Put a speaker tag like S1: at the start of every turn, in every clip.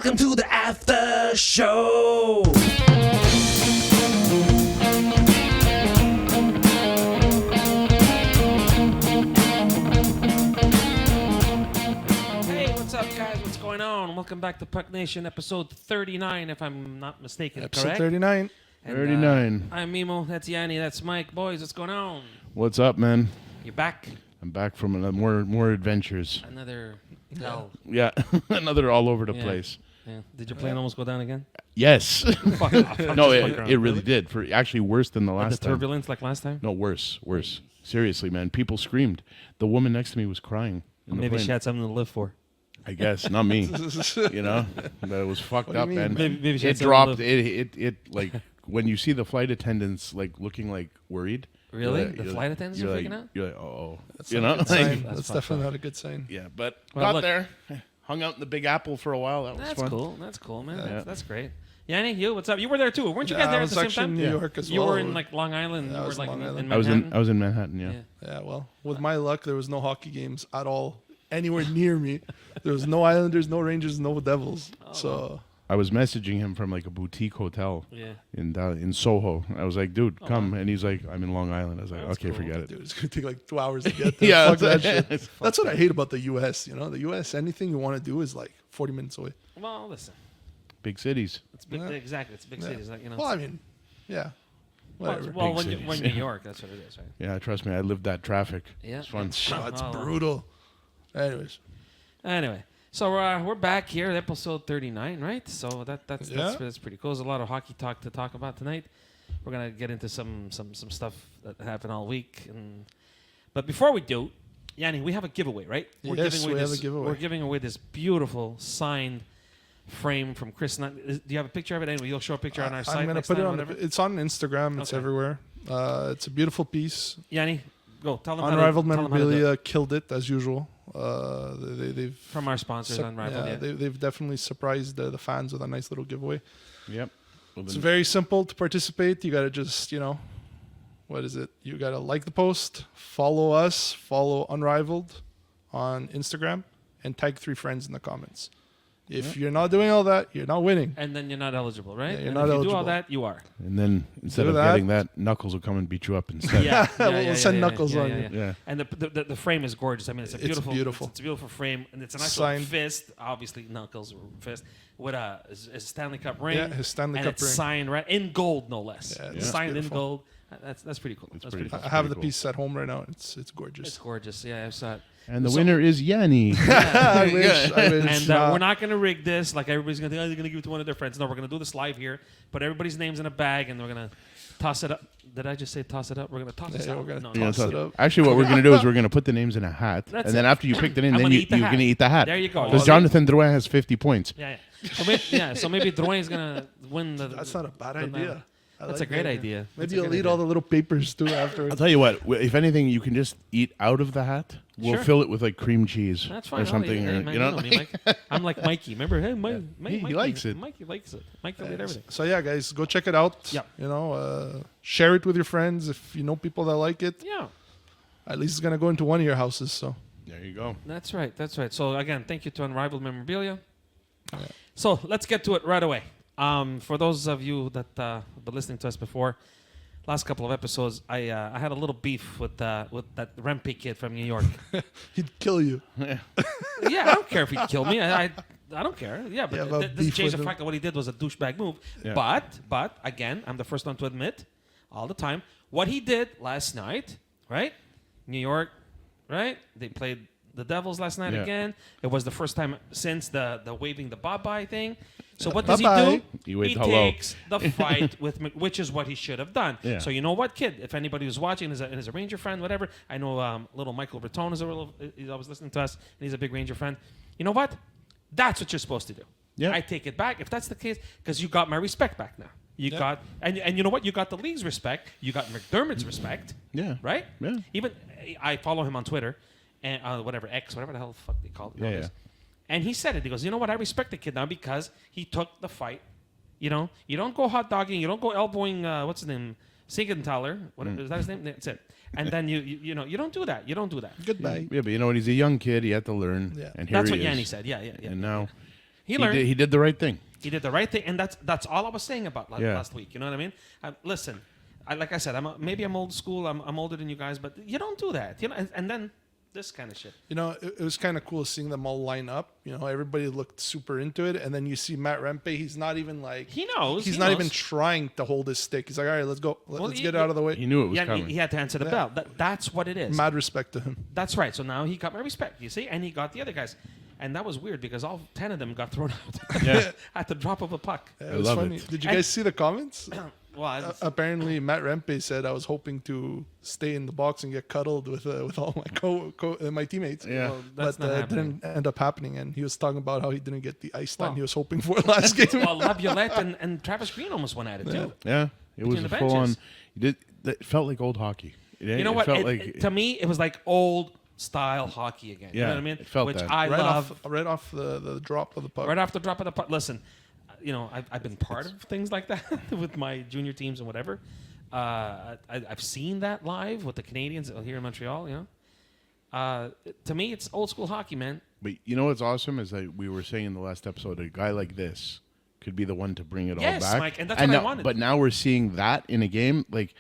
S1: Welcome to the after show. Hey, what's up, guys? What's going on? Welcome back to Puck Nation, episode 39, if I'm not mistaken.
S2: Episode
S1: correct?
S2: 39.
S1: And,
S3: 39.
S1: I'm Mimo. That's Yanni. That's Mike. Boys, what's going on?
S3: What's up, man?
S1: You're back.
S3: I'm back from more adventures.
S1: Another hell.
S3: Yeah, another all over the
S1: Yeah.
S3: place.
S1: Yeah. Did your plane almost go down again?
S3: Yes.
S1: Fuck off. I'm
S3: No,
S1: just fucking
S3: it
S1: around.
S3: really did. For actually worse than the
S1: The
S3: last time.
S1: turbulence like last time?
S3: No, worse. Seriously, man. People screamed. The woman next to me was crying. In the
S1: Maybe
S3: plane.
S1: she had something to live for.
S3: I guess not me. You know, that it was fucked
S2: What do you
S3: up,
S2: mean,
S3: man.
S2: man?
S1: Maybe she had
S3: It
S1: something to
S3: dropped.
S1: live-
S3: It like when you see the flight attendants like looking like worried.
S1: Really?
S3: you're like-
S1: The
S3: you're
S1: flight
S3: like-
S1: attendants
S3: you're
S1: are
S3: like,
S1: freaking out?
S3: You're like, oh,
S2: That's
S3: you
S2: not
S3: know.
S2: a good sign.
S1: That's
S2: That's
S1: fucked
S2: definitely
S1: up.
S2: not a good sign.
S3: Yeah, but
S1: Well,
S3: got
S1: look-
S3: there. Hung out in the Big Apple for a while. That was
S1: That's
S3: fun.
S1: cool. That's cool, man.
S3: Yeah.
S1: That's great. Yanni, you, what's up? You were there too. Weren't you
S2: Yeah,
S1: guys there
S2: I
S1: at
S2: was
S1: the same
S2: actually
S1: time?
S2: in New York as
S1: You
S2: well.
S1: were in like Long Island.
S2: Yeah, I
S1: You were
S2: was
S1: like
S2: in Long Island.
S1: in
S3: I was
S1: Manhattan.
S3: in Manhattan. Yeah.
S2: Yeah, well, with my luck, there was no hockey games at all anywhere near me. There was no Islanders, no Rangers, no Devils. So
S3: I was messaging him from like a boutique hotel
S1: Yeah.
S3: in Soho. I was like, dude,
S1: Oh,
S3: come.
S1: wow.
S3: And he's like, I'm in Long Island. I was like,
S1: That's
S3: okay,
S1: cool.
S3: forget it.
S2: dude, it's gonna take like 2 hours to get there.
S3: Yeah,
S2: Fuck that shit.
S3: it's-
S2: That's what I hate about the U.S. You know, the U.S. Anything you want to do is like 40 minutes away.
S1: Well, listen.
S3: Big cities.
S1: It's big.
S2: Yeah.
S1: Exactly. It's big
S2: Yeah.
S1: cities. Like, you know.
S2: Well, I mean, yeah, whatever.
S1: Well,
S3: Big
S1: when
S3: cities.
S1: you're in New York, that's what it is, right?
S3: Yeah, trust me, I lived that traffic.
S1: Yeah.
S3: It's fun.
S2: Oh, it's
S1: Oh, well.
S2: brutal. Anyways,
S1: Anyway, so we're back here at episode 39, right? So that's pretty cool. There's a lot of hockey talk to talk about tonight. We're gonna get into some stuff that happened all week, but before we do, Yanni, we have a giveaway, right?
S2: Yes, we have a giveaway.
S1: We're giving away this beautiful signed frame from Chris. Do you have a picture of it? Anyway, you'll show a picture on our site.
S2: I'm gonna
S1: next
S2: put it
S1: time,
S2: on.
S1: whatever.
S2: It's on Instagram. It's
S1: Okay.
S2: everywhere. It's a beautiful piece.
S1: Yanni, go tell them.
S2: Unrivaled
S1: tell them how to do it.
S2: Memorabilia killed it as usual. They've
S1: From our sponsors, Unrivaled. Yeah.
S2: they've definitely surprised the fans with a nice little giveaway.
S3: Yep. Well,
S2: It's
S3: then-
S2: very simple to participate. You gotta just what is it? You gotta like the post, follow us, follow Unrivaled on Instagram, and tag 3 friends in the comments. If you're not doing all that, you're not winning.
S1: And then you're not eligible, right?
S2: Yeah, you're
S1: and
S2: not
S1: if you do all
S2: eligible.
S1: that, you are.
S3: and then instead
S2: Do
S3: of
S2: that.
S3: getting that, Knuckles will come and beat you up instead.
S1: Yeah,
S2: We'll send Knuckles on you.
S3: Yeah.
S1: And the frame is gorgeous. I mean, it's a
S2: It's
S1: beautiful,
S2: beautiful.
S1: It's a beautiful frame, and it's a nice
S2: Signed.
S1: little fist. Obviously, Knuckles or fist with a Stanley Cup ring.
S2: Yeah, his Stanley
S1: and
S2: Cup
S1: it's
S2: ring.
S1: signed right in gold, no less.
S2: Yeah,
S1: It's
S2: it's
S1: signed
S2: beautiful.
S1: in gold. That's pretty cool.
S3: It's
S1: That's
S3: pretty
S1: pretty cool.
S2: I have
S3: pretty
S2: the
S3: cool.
S2: piece at home right now. It's gorgeous.
S1: It's gorgeous. Yeah, I saw it.
S3: And the
S1: So-
S3: winner is Yanni.
S2: I wish.
S1: And
S2: nah.
S1: we're not going to rig this like everybody's going to think, oh, they're going to give it to one of their friends. No, we're going to do this live here. Put everybody's names in a bag, and we're going to toss it up. Did I just say toss it up? We're going to toss this
S2: Yeah,
S1: out.
S2: we're gonna
S1: No,
S3: Yeah,
S2: toss
S3: so-
S2: it up.
S3: Actually, what we're going to do is we're going to put the names in a hat.
S1: That's
S3: and then
S1: it.
S3: after you picked it in,
S1: I'm
S3: then
S1: gonna
S3: you're
S1: eat the
S3: going
S1: hat.
S3: to eat the hat.
S1: There you go.
S3: Because Jonathan Drouin has 50 points.
S1: Yeah. So maybe Drouin's going to win the...
S2: That's not a bad
S1: the-
S2: idea. I
S1: That's
S2: like
S1: a great
S2: that
S1: idea. That's
S2: Maybe
S1: a
S2: you'll
S1: good
S2: eat
S1: idea.
S2: all the little papers too
S3: I'll
S2: afterwards.
S3: tell you what, if anything, you can just eat out of the hat. We'll
S1: Sure.
S3: fill it with like cream cheese
S1: That's fine.
S3: or
S1: I'll eat
S3: something.
S1: it. Hey,
S3: Or,
S1: man,
S3: you know?
S1: me, Mike. I'm like Mikey. Remember? Hey, Mikey.
S3: He likes it.
S1: Mikey likes it. Mike will eat everything.
S2: So yeah, guys, go check it out.
S1: Yeah.
S2: Share it with your friends if you know people that like it.
S1: Yeah,
S2: At least it's gonna go into one of your houses. So
S3: There you go.
S1: that's right. That's right. So again, thank you to Unrivaled Memorabilia. So let's get to it right away. For those of you that have been listening to us before, last couple of episodes, I had a little beef with that Rempe kid from New York.
S2: he'd kill you.
S1: Yeah, I don't care if he'd kill me. I don't care. Yeah,
S2: You have
S1: but
S2: a
S1: it doesn't
S2: beef
S1: change the
S2: with him.
S1: fact that what he did was a douchebag move.
S3: Yeah.
S1: But again, I'm the first one to admit all the time what he did last night. Right, New York. Right, they played the Devils last night
S3: Yeah.
S1: again. It was the first time since the waving the bye-bye thing. So what does
S2: Bye-bye.
S1: he do?
S3: You waved
S1: He
S3: hello.
S1: takes the fight with which is what he should have done.
S3: Yeah.
S1: So you know what, kid? If anybody who's watching is a Ranger friend, whatever. I know little Michael Breton he's always listening to us, and he's a big Ranger friend. You know what? That's what you're supposed to do.
S3: Yeah.
S1: I take it back if that's the case, because you got my respect back now. You
S2: Yeah.
S1: got and you know what? You got the league's respect. You got McDermott's respect.
S3: Yeah.
S1: Right?
S3: Yeah.
S1: Even I follow him on Twitter, and whatever X, whatever the hell the fuck they call it.
S3: Yeah,
S1: nowadays. And he said it. He goes, you know what? I respect the kid now because he took the fight. You know, you don't go hot dogging. You don't go elbowing. What's his name? Siegenthaler. What is that his name? That's it. And then you know you don't do that. You don't do that.
S2: Goodbye.
S3: Yeah, but you know what? He's a young kid. He had to learn.
S2: Yeah.
S3: And here
S1: That's
S3: he
S1: what
S3: is.
S1: Yanni said. Yeah.
S3: And now
S1: He learned.
S3: He did the right thing.
S1: He did the right thing, and that's all I was saying about last week. You know what I mean? Listen, like I said, maybe I'm old school. I'm older than you guys, but you don't do that. You know, and then this kind of shit.
S2: You know, it was kind of cool seeing them all line up. You know, everybody looked super into it, and then you see Matt Rempe. He's not even like
S1: he knows.
S2: He's not even trying to hold his stick. He's like, all right, let's go. Let's get it out of the way.
S3: He knew it was coming.
S1: He had to answer the bell. That's what it is.
S2: Mad respect to him.
S1: That's right. So now he got my respect. You see, and he got the other guys. And that was weird because all 10 of them got thrown out at the drop of a puck.
S2: Yeah, it was funny. Did you guys see the comments?
S1: Well,
S2: apparently Matt Rempe said I was hoping to stay in the box and get cuddled with all my my teammates.
S3: Yeah,
S1: well, that's
S2: but
S1: not
S2: it didn't end up happening. And he was talking about how he didn't get the ice time he was hoping for last game.
S1: Well, Laviolette and Travis Green almost went at it too.
S3: Yeah, it was a full on. It felt like old hockey.
S1: You know what? To me, it was like old style hockey again.
S3: Yeah,
S1: you know what I mean?
S3: it felt
S1: Which
S3: that.
S1: I love.
S2: Right off the drop of the puck.
S1: Right off the drop of the puck. Listen, you know, I've been part of things like that with my junior teams and whatever. I've seen that live with the Canadians here in Montreal. You know, to me, it's old school hockey, man.
S3: But you know what's awesome is that we were saying in the last episode, a guy like this could be the one to bring it all back.
S1: Yes, Mike, and that's what I wanted.
S3: But now we're seeing that in a game, like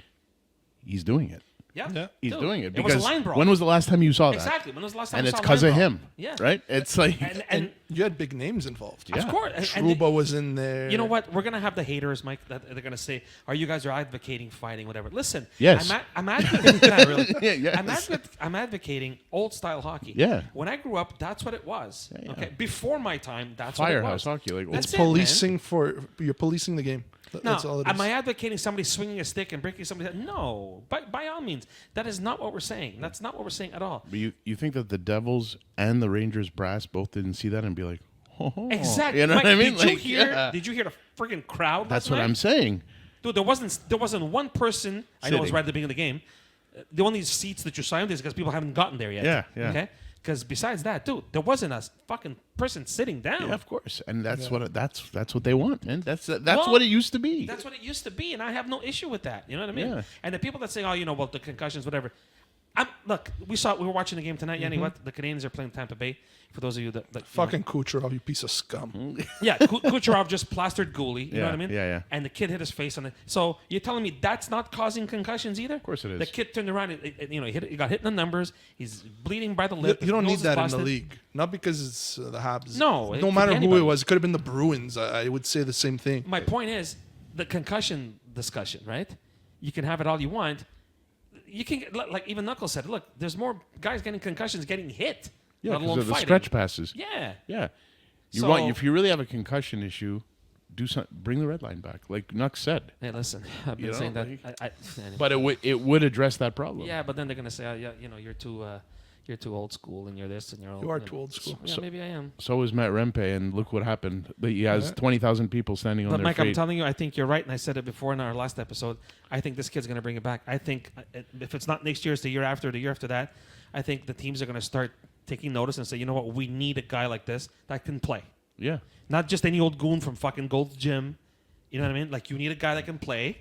S3: he's doing it.
S1: Yeah.
S3: He's doing it.
S1: It
S3: Because
S1: was a line brawl.
S3: when was the last time you saw that?
S1: Exactly. When was the last time
S3: And
S1: you
S3: it's
S1: saw
S3: because
S1: line
S3: of
S1: brawl?
S3: him.
S1: Yeah.
S3: Right? It's like...
S2: And you had big names involved.
S3: Yeah.
S1: Of course.
S2: Trouba was in there.
S1: You know what? We're gonna have the haters, Mike. That they're gonna say, "Are you guys are advocating fighting, whatever?" Listen,
S3: Yes.
S1: I'm advocating. Not really.
S3: Yes.
S1: I'm advocating old style hockey.
S3: Yeah.
S1: When I grew up, that's what it was.
S3: Yeah.
S1: Okay. Before my time, that's
S3: Firehouse
S1: what it was.
S3: hockey. Like,
S1: That's
S2: It's
S1: it, man.
S2: policing you're policing the game. That's
S1: Now,
S2: all it
S1: am
S2: is.
S1: I advocating somebody swinging a stick and breaking somebody's head? No. By all means. That is not what we're saying. That's not what we're saying at all.
S3: But you think that the Devils and the Rangers brass both didn't see that and be like, oh.
S1: Exactly.
S3: You know
S1: Mike,
S3: what I mean?
S1: Did you hear the freaking crowd?
S3: That's
S1: last
S3: what
S1: night?
S3: I'm saying.
S1: Dude, there wasn't one person. I know it was
S3: Sitting.
S1: right at the beginning of the game. The only seats that you signed is because people haven't gotten there yet.
S3: Yeah.
S1: Okay. Because besides that, dude, there wasn't a fucking person sitting down.
S3: Yeah, of course. And that's what they want, man. That's what it used to be.
S1: That's what it used to be, and I have no issue with that. You know what I mean?
S3: Yeah.
S1: And the people that say, "Oh, you know, well, the concussions, whatever." Look, we were watching the game tonight. Yanni, what? The Canadians are playing Tampa Bay. For those of you that
S2: Fucking Kucherov, you piece of scum.
S1: yeah, Kucherov just plastered Goalie. You know what I mean?
S3: Yeah.
S1: And the kid hit his face on it. So you're telling me that's not causing concussions either? Of
S3: course it is.
S1: The kid turned around. He got hit in the numbers. He's bleeding by the lip.
S2: You don't
S1: His
S2: need
S1: nose is
S2: that in
S1: busted.
S2: the league. Not because it's the Habs.
S1: No, it
S2: no
S1: could
S2: matter
S1: be
S2: who
S1: anybody.
S2: it was. It could have been the Bruins. I would say the same thing.
S1: My point is the concussion discussion, right? You can have it all you want. You can like even Knuckles said. Look, there's more guys getting concussions getting hit.
S3: Yeah,
S1: let
S3: because
S1: alone
S3: of the
S1: fighting.
S3: stretch passes.
S1: Yeah.
S3: Yeah.
S1: So-
S3: If you really have a concussion issue, bring the red line back, like Nux said.
S1: Hey, listen, I've been
S3: You know,
S1: saying that.
S3: like-
S1: Anyway.
S3: But it would address that problem.
S1: Yeah, but then they're gonna say, yeah, you know, you're too old school, and you're this, and you're old.
S2: You are too old school.
S1: Yeah, maybe I am.
S3: So is Matt Rempe, and look what happened. He has 20,000 people standing on
S1: But
S3: their
S1: Mike,
S3: feet.
S1: I'm telling you, I think you're right, and I said it before in our last episode. I think this kid's gonna bring it back. I think if it's not next year, it's the year after, the year after that. I think the teams are gonna start taking notice and say, you know what, we need a guy like this that can play,
S3: Yeah.
S1: not just any old goon from fucking Gold's Gym. You know what I mean? Like you need a guy that can play.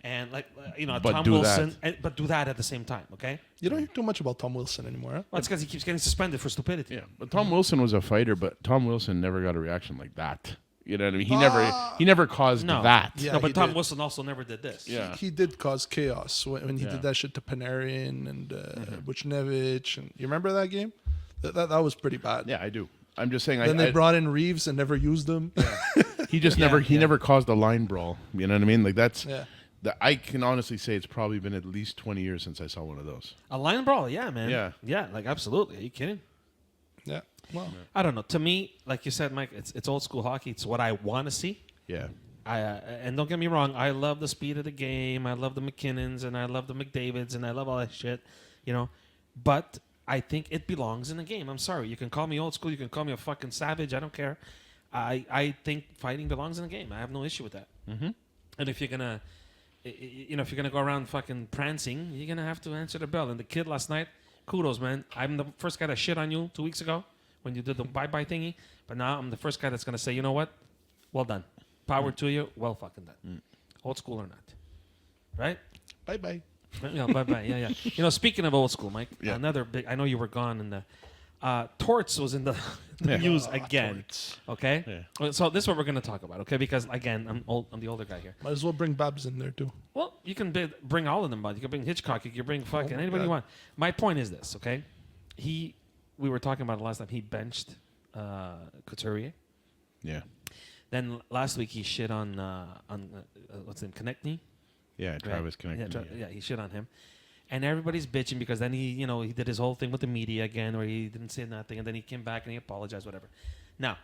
S1: And like
S3: But
S1: Tom
S3: do
S1: Wilson, but do that at the same time, okay?
S2: You don't hear too much about Tom Wilson anymore. Huh?
S1: Well, it's because he keeps getting suspended for stupidity.
S3: Yeah. But Tom Wilson was a fighter, but Tom Wilson never got a reaction like that. You know what I mean? He never caused
S1: No.
S3: that.
S2: Yeah,
S1: no, but
S2: he
S1: Tom
S2: did.
S1: Wilson also never did this.
S3: Yeah.
S2: He did cause chaos when he
S3: Yeah.
S2: did that shit to Panarin and Buchnevich. And you remember that game? That was pretty bad.
S3: Yeah, I do. I'm just saying.
S2: Then they brought in Reeves and never used him.
S3: He just never caused a line brawl. You know what I mean? Like that's.
S2: Yeah.
S3: I can honestly say it's probably been at least 20 years since I saw one of those.
S1: A line brawl, yeah, man.
S3: Yeah.
S1: Yeah, like absolutely. Are you kidding?
S2: Yeah. Well,
S1: I don't know. To me, like you said, Mike, it's old school hockey. It's what I want to see.
S3: Yeah.
S1: And don't get me wrong, I love the speed of the game. I love the McKinnons and I love the McDavids and I love all that shit, you know. But I think it belongs in the game. I'm sorry. You can call me old school. You can call me a fucking savage. I don't care. I think fighting belongs in the game. I have no issue with that.
S3: Mm-hmm.
S1: And if you're gonna, if you're gonna go around fucking prancing, you're gonna have to answer the bell. And the kid last night, kudos, man. I'm the first guy that shit on you 2 weeks ago when you did the bye-bye thingy. But now I'm the first guy that's gonna say, you know what? Well done. Power to you. Well fucking done. Old school or not, right?
S2: bye-bye.
S1: Yeah, bye-bye. Yeah. You know, speaking of old school, Mike,
S3: Yeah.
S1: another big. I know you were gone in the Torts was in the news again.
S2: Torts.
S1: Okay, so this is what we're going to talk about. Okay, because again, I'm the older guy here.
S2: Might as well bring Babs in there too.
S1: Well, you can bring all of them, bud. You can bring Hitchcock. You can bring fucking anybody you want. My point is this, okay? We were talking about it last time. He benched Couturier.
S3: Yeah.
S1: Then last week he shit on what's his name, Konechny?
S3: Yeah, Travis Konechny.
S1: Yeah, he shit on him. And everybody's bitching because then he did his whole thing with the media again where he didn't say nothing and then he came back and he apologized, whatever. Now,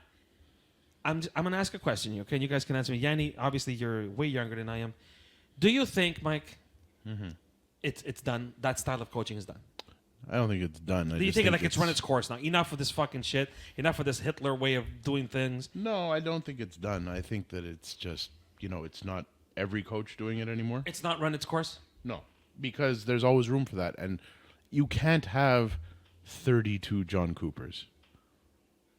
S1: I'm going to ask a question here, okay? And you guys can answer me. Yanni, obviously you're way younger than I am. Do you think, Mike, it's done? That style of coaching is done?
S3: I don't think it's done.
S1: Do you think it's run its course now? Enough of this fucking shit. Enough of this Hitler way of doing things.
S3: No, I don't think it's done. I think that it's just, it's not every coach doing it anymore.
S1: It's not run its course?
S3: No, because there's always room for that. And you can't have 32 John Coopers,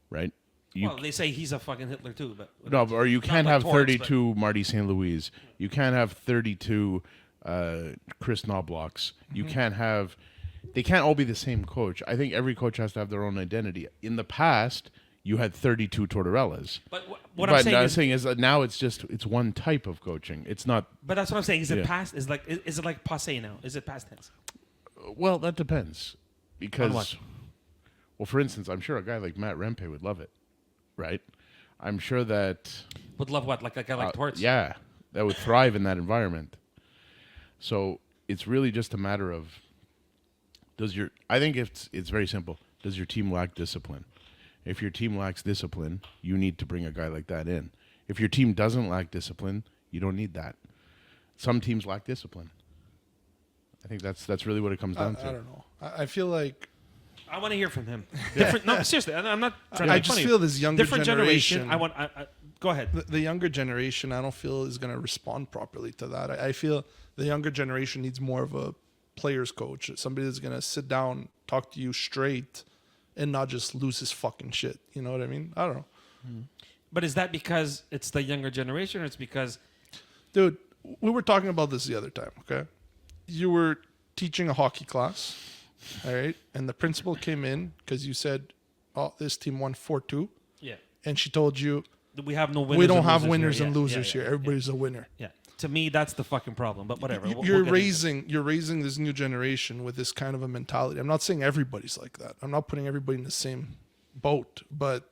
S3: right?
S1: Well, they say he's a fucking Hitler too. But
S3: no, or you can't have
S1: Torts,
S3: 32 Marty St. Louis. You can't have 32 Chris Knoblauchs. You can't have... They can't all be the same coach. I think every coach has to have their own identity. In the past, you had 32 Tortorellas.
S1: But what I'm saying
S3: is that now it's one type of coaching. It's not.
S1: But that's what I'm saying. Is it past? Is it like passé now? Is it past tense?
S3: Well, that depends. Because,
S1: on what?
S3: Well, for instance, I'm sure a guy like Matt Rempe would love it, right? I'm sure that
S1: Would love what? Like a guy like Torts?
S3: Yeah, that would thrive in that environment. So it's really just a matter of. I think it's very simple. Does your team lack discipline? If your team lacks discipline, you need to bring a guy like that in. If your team doesn't lack discipline, you don't need that. Some teams lack discipline. I think that's really what it comes down to.
S2: I don't know. I feel like
S1: I want to hear from him. Different. No, seriously. I'm not trying to
S2: I
S1: be
S2: just
S1: funny.
S2: feel this younger
S1: different generation. Go ahead.
S2: The younger generation, I don't feel is going to respond properly to that. I feel the younger generation needs more of a players coach, somebody that's going to sit down, talk to you straight, and not just lose his fucking shit. You know what I mean? I don't know.
S1: But is that because it's the younger generation, or it's because...
S2: Dude, we were talking about this the other time, okay? You were teaching a hockey class, all right? And the principal came in because you said, oh, this team won 4-2.
S1: Yeah.
S2: And she told you,
S1: we have no winners.
S2: We don't have winners and losers
S1: here.
S2: here. Everybody's a winner.
S1: Yeah. To me, that's the fucking problem. But whatever.
S2: You're raising this new generation with this kind of a mentality. I'm not saying everybody's like that. I'm not putting everybody in the same boat. But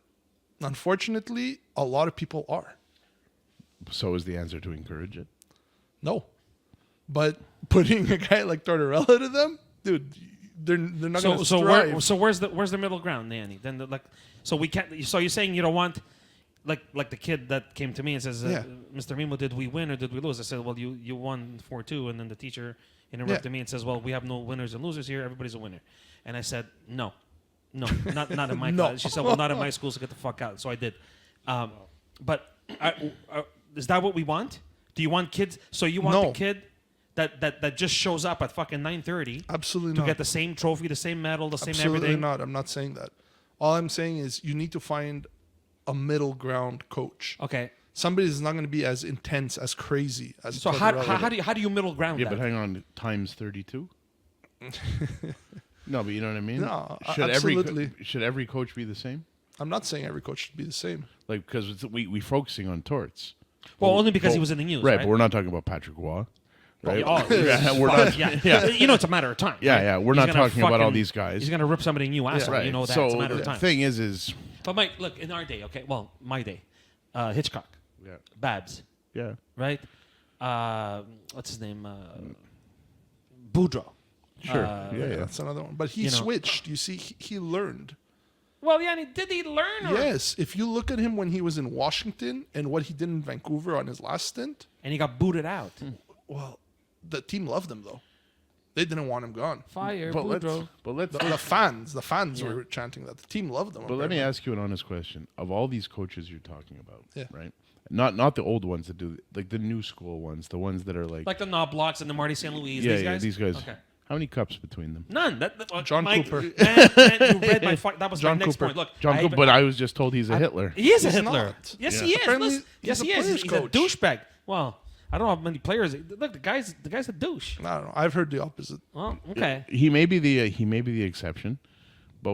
S2: unfortunately, a lot of people are.
S3: So is the answer to encourage it?
S2: No. But putting a guy like Tortorella to them, dude, they're not going to strive.
S1: So where's the middle ground, Nanny? Then so we can't. So you're saying you don't want. Like the kid that came to me and says, Mr. Mimo, did we win or did we lose? I said, well, you won 4-2. And then the teacher interrupted me and says, well, we have no winners and losers here. Everybody's a winner. And I said, no, not in my class. She said, well, not in my school, so get the fuck out. So I did. But is that what we want? Do you want kids? So you want the kid that just shows up at fucking 9:30?
S2: Absolutely
S1: to
S2: not.
S1: get the same trophy, the same medal, the same everything?
S2: Absolutely not. I'm not saying that. All I'm saying is you need to find a middle ground coach.
S1: Okay.
S2: Somebody that's not going to be as intense, as crazy as.
S1: So how do you middle ground that?
S3: Yeah, but hang on, times 32. No, but you know what I mean.
S2: No,
S3: should
S2: absolutely.
S3: Should every coach be the same?
S2: I'm not saying every coach should be the same.
S3: Like because we focusing on Torts.
S1: Well, only because he was in the news,
S3: right? But we're not talking about Patrick Waugh. Right?
S1: We're not. Yeah. It's a matter of time.
S3: Yeah,
S1: right?
S3: yeah. We're not talking about all these guys.
S1: He's gonna rip somebody new asshole.
S3: Right.
S1: You know that.
S3: So
S1: it's a matter of time.
S3: the thing is.
S1: But Mike, look, in our day, okay. Well, my day, Hitchcock.
S3: Yeah.
S1: Babs.
S3: Yeah.
S1: Right. What's his name? Boudreaux.
S3: Sure. Yeah.
S2: That's another one. But he switched. You see, he learned.
S1: Well, yeah. Did he learn? Or?
S2: Yes. If you look at him when he was in Washington and what he did in Vancouver on his last stint,
S1: and he got booted out.
S2: Well, the team loved him though. They didn't want him gone.
S1: Fire,
S3: but
S1: Boudreaux.
S2: The fans were chanting that. The team loved him.
S3: But let me ask you an honest question. Of all these coaches you're talking about, right? Not the old ones that do, like the new school ones, the ones that are like
S1: the Knoblauchs and the Marty St. Louis.
S3: These guys.
S1: Okay.
S3: How many cups between them?
S1: None.
S2: John
S1: Mike,
S2: Cooper.
S1: Man, you read that was
S2: John
S1: my next
S2: Cooper.
S1: point. Look,
S3: John Cooper, but I was just told he's a Hitler.
S1: He is a
S2: He's
S1: Hitler.
S2: not.
S1: Yes,
S3: Yeah.
S1: he is.
S2: Apparently,
S1: Yes, he
S2: he's a
S1: is.
S2: players
S1: He's
S2: coach.
S1: a douchebag. Well, I don't know how many players. Look, the guy's a douche.
S2: I don't know. I've heard the opposite.
S1: Well, okay.
S3: He may be the exception,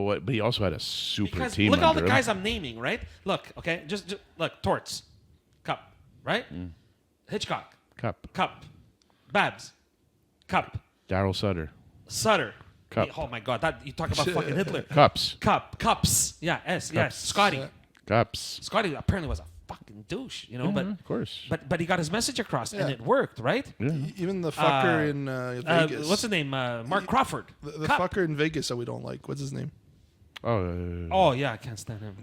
S3: But he also had a super
S1: Because
S3: team.
S1: look at all
S3: under
S1: the
S3: him.
S1: guys I'm naming, right? Look, okay, just look. Torts, Cup, right? Hitchcock, Cup, Babs, Cup,
S3: Daryl
S1: Sutter.
S3: Cup.
S1: Oh my God, that you talk about fucking Hitler.
S3: Cups.
S1: Cups. Yeah, yeah. Scotty.
S2: Yeah.
S3: Cups.
S1: Scotty apparently was a fucking douche, you know, but
S3: Of course.
S1: but he got his message across and
S2: Yeah.
S1: it worked, right?
S2: Even the fucker in Vegas.
S1: What's his name? Mark Crawford.
S2: the
S1: Cup.
S2: fucker in Vegas that we don't like? What's his name?
S3: Oh.
S1: Oh yeah, I can't stand him.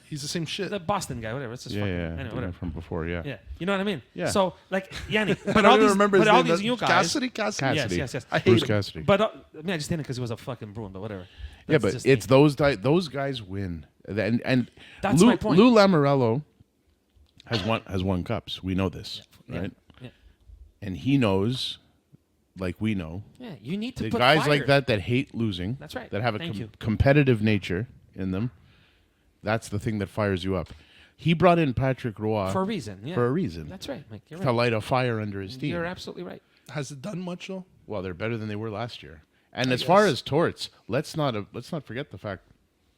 S2: He's the same shit.
S1: The Boston guy, whatever. It's just
S3: yeah,
S1: fucking
S3: yeah.
S1: anyway,
S3: The
S1: whatever.
S3: guy from before, yeah.
S1: Yeah, you know what I mean.
S3: Yeah.
S1: So like Yanni,
S2: I
S1: but
S2: don't
S1: all
S2: even
S1: these,
S2: remember his
S1: but all
S2: name.
S1: these new guys.
S2: Cassidy.
S3: Cassidy.
S1: Yes.
S2: I hate
S3: Bruce
S2: him.
S3: Cassidy.
S1: But I mean, I just did it because he was a fucking Bruin, but whatever.
S3: Yeah,
S1: That's
S3: but
S1: just
S3: it's
S1: me.
S3: those guys win, and
S1: That's my point.
S3: Lou Lamoriello has won cups. We know this,
S1: Yeah.
S3: right?
S1: Yeah.
S3: And he knows, like we know,
S1: Yeah, you need to
S3: the
S1: put
S3: guys
S1: fire.
S3: like that hate losing.
S1: That's right.
S3: That have a
S1: Thank you.
S3: competitive nature in them. That's the thing that fires you up. He brought in Patrick Roy
S1: for a reason. Yeah,
S3: for a reason.
S1: That's right, Mike. You're
S3: to
S1: right.
S3: light a fire under his team.
S1: You're absolutely right.
S2: Has it done much though?
S3: Well, they're better than they were last year. And as far
S2: guess.
S3: as torts, let's not forget the fact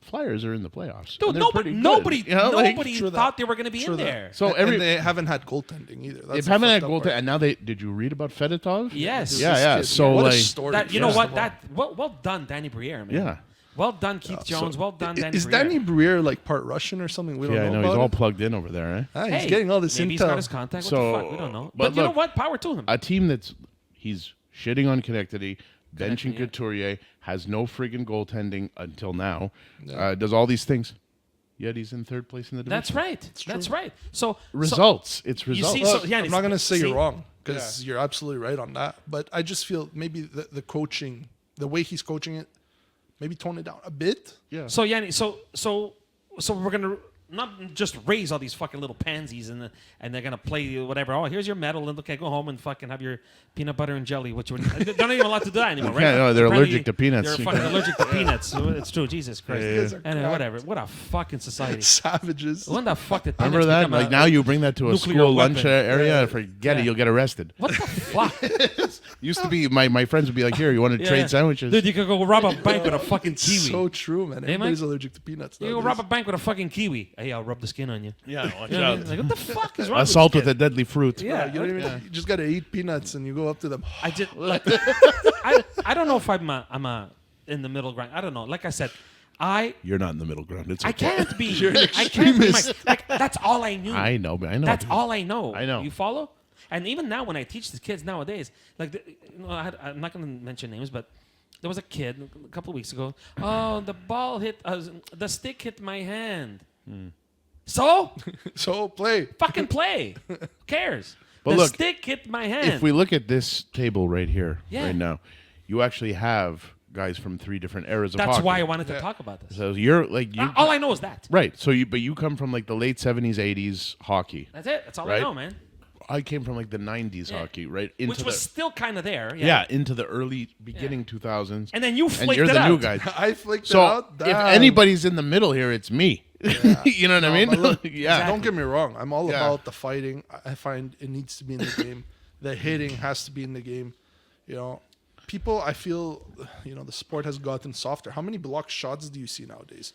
S3: Flyers are in the playoffs.
S1: Dude,
S3: and they're pretty
S1: nobody
S3: good. You know, like-
S1: nobody
S2: True that.
S1: thought they were going to be
S2: True
S1: in
S2: that.
S1: there.
S3: So
S2: And they haven't had goaltending either.
S3: they
S2: That's the
S3: haven't had
S2: fucked up
S3: goal,
S2: part.
S3: and now did you read about Fedotov?
S1: Yes.
S3: Yeah,
S2: This
S3: yeah.
S2: kid,
S3: So
S2: what a
S3: like,
S2: story.
S1: That you know
S2: first
S1: what?
S2: of all.
S1: That well done, Danny Briere, man.
S3: yeah,
S1: Well done, Keith Jones. Well done, Danny
S2: Is
S1: Briere.
S2: Danny Briere like part Russian or something? We don't
S3: yeah. I
S2: know
S3: know
S2: about
S3: he's all
S2: it?
S3: plugged in over there, eh?
S2: Ah,
S1: Hey,
S2: he's getting all this
S1: maybe
S2: intel.
S1: he's got his contact. What
S3: So,
S1: the fuck? We don't know.
S3: but
S1: But you know
S3: look,
S1: what? Power to him.
S3: A team he's shitting on Connecticut, benching
S1: yeah.
S3: Couturier, has no friggin' goaltending until now,
S2: Yeah.
S3: does all these things. Yet he's in third place in the division.
S1: That's right. That's right. So
S3: Results. It's
S1: You
S3: results.
S1: see,
S2: Look,
S1: so, yeah,
S2: I'm not going to say
S1: see-
S2: you're wrong because you're absolutely right on that. But I just feel maybe the coaching, the way he's coaching it, maybe tone it down a bit.
S3: yeah.
S1: So Yanni, so we're gonna not just raise all these fucking little pansies and they're gonna play whatever. Oh, here's your medal, and okay, go home and fucking have your peanut butter and jelly, which they're not even allowed to do that anymore, right?
S3: Yeah, no, they're
S1: Apparently
S3: allergic to peanuts.
S1: They're
S3: You
S1: fucking
S3: can't-
S1: allergic to peanuts. It's true. Jesus Christ.
S3: Yeah, yeah.
S2: Guys are
S1: Anyway,
S2: cracked.
S1: whatever. What a fucking society.
S2: Savages.
S1: When the fuck did
S3: Remember
S1: peanuts
S3: that?
S1: become
S3: Like now you bring that to a
S1: nuclear
S3: school lunch
S1: weapon?
S3: area.
S2: Yeah.
S3: Forget
S1: Yeah.
S3: it. You'll get arrested.
S1: What the fuck?
S3: Used to be my friends would be like, here, you want to
S1: Yeah.
S3: trade sandwiches?
S1: Dude, you could go rob a bank with a fucking kiwi.
S2: So true, man.
S1: Hey,
S2: Everybody's
S1: Mike?
S2: allergic to peanuts.
S1: You go
S2: nowadays.
S1: rob a bank with a fucking kiwi. Hey, I'll rub the skin on you.
S3: yeah, watch
S1: You know what I mean? Like, what the fuck is wrong
S3: Assault
S1: with
S3: with a deadly fruit.
S1: Yeah,
S2: You, don't even, you just got to eat peanuts and you go up to them.
S1: I just like I don't know if I'm a in the middle ground. I don't know. Like I said,
S3: You're not in the middle ground. It's
S1: I
S3: okay.
S1: can't be.
S2: You're an
S1: I can't be.
S2: extremist.
S1: Like that's all I knew.
S3: I know, but I know.
S1: That's all I know.
S3: I know.
S1: You follow? And even now, when I teach the kids nowadays, like I'm not going to mention names, but there was a kid a couple of weeks ago. Oh, the ball hit. The stick hit my hand. So
S2: So play.
S1: fucking play. Who cares?
S3: But
S1: the
S3: look,
S1: stick hit my hand.
S3: If we look at this table right here,
S1: Yeah.
S3: right now, you actually have guys from 3 different eras of
S1: That's
S3: hockey.
S1: why I wanted to
S2: Yeah.
S1: talk about this.
S3: So you're like you.
S1: All I know is that.
S3: Right. So you come from like the late 70s, 80s hockey.
S1: That's it. That's all I
S3: Right?
S1: know, man.
S3: I came from like the 90s
S1: Yeah.
S3: hockey, right? Into
S1: Which was still kind of there.
S3: yeah, into the early beginning 2000s.
S1: And then you
S3: And
S1: flaked
S3: you're
S1: it
S3: the new
S1: out.
S3: guy.
S2: I flicked it
S3: So
S2: out.
S3: if
S2: Damn.
S3: anybody's in the middle here, it's me. You know what I
S2: No,
S3: mean?
S2: but look,
S3: yeah.
S2: Don't get me wrong. I'm all
S3: Yeah.
S2: about the fighting. I find it needs to be in the game. The hitting has to be in the game. You know, people, I feel, the sport has gotten softer. How many block shots do you see nowadays?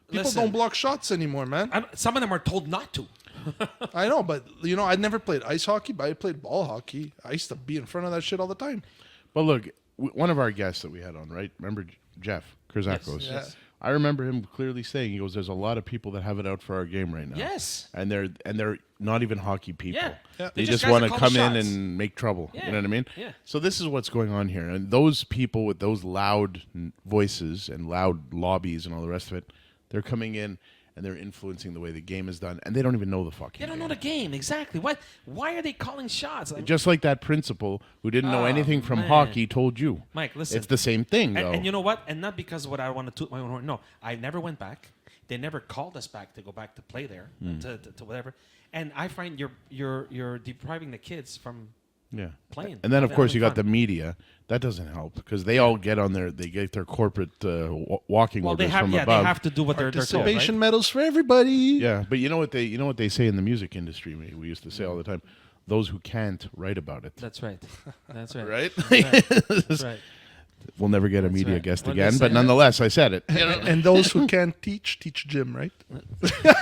S2: People
S1: Listen.
S2: don't block shots anymore, man.
S1: Some of them are told not to.
S2: I know, but, I never played ice hockey, but I played ball hockey. I used to be in front of that shit all the time.
S3: But look, one of our guests that we had on, right? Remember Jeff Kurzakos?
S2: Yes.
S3: I remember him clearly saying, he goes, "There's a lot of people that have it out for our game right now."
S1: Yes.
S3: and they're not even hockey people.
S1: Yeah.
S2: Yeah.
S3: They
S1: They're
S3: just
S1: guys
S3: want
S1: that
S3: to
S1: call
S3: come
S1: the
S3: in
S1: shots.
S3: and make trouble.
S1: Yeah.
S3: You know what I mean?
S1: Yeah.
S3: So this is what's going on here, and those people with those loud voices and loud lobbies and all the rest of it, they're coming in and they're influencing the way the game is done, and they don't even know the fucking.
S1: They don't
S3: game.
S1: know the game exactly. Why are they calling shots? Like,
S3: Just like that principal who didn't know
S1: Oh,
S3: anything from
S1: man.
S3: hockey told you.
S1: Mike, listen.
S3: It's the same thing, though.
S1: and you know what? And not because of what I want to toot my own horn. No, I never went back. They never called us back to go back to play there
S3: Hmm.
S1: to whatever. And I find you're depriving the kids from
S3: Yeah.
S1: playing.
S3: And then, of course, you got the
S1: having
S3: media. That doesn't help because they all get on their, they get their corporate walking
S1: Well,
S3: orders
S1: they have
S3: from
S1: they
S3: above.
S1: have to do what they're told.
S2: Participation
S1: Right?
S2: medals for everybody.
S3: Yeah, but you know what they say in the music industry. We used to say all the time, those who can't write about it.
S1: That's right. That's right.
S3: Right?
S1: That's right.
S3: We'll never get a media
S1: right.
S3: guest
S1: When they
S3: again,
S1: say
S3: but
S1: that-
S3: nonetheless, I said it.
S2: And those who can't teach Jim, right?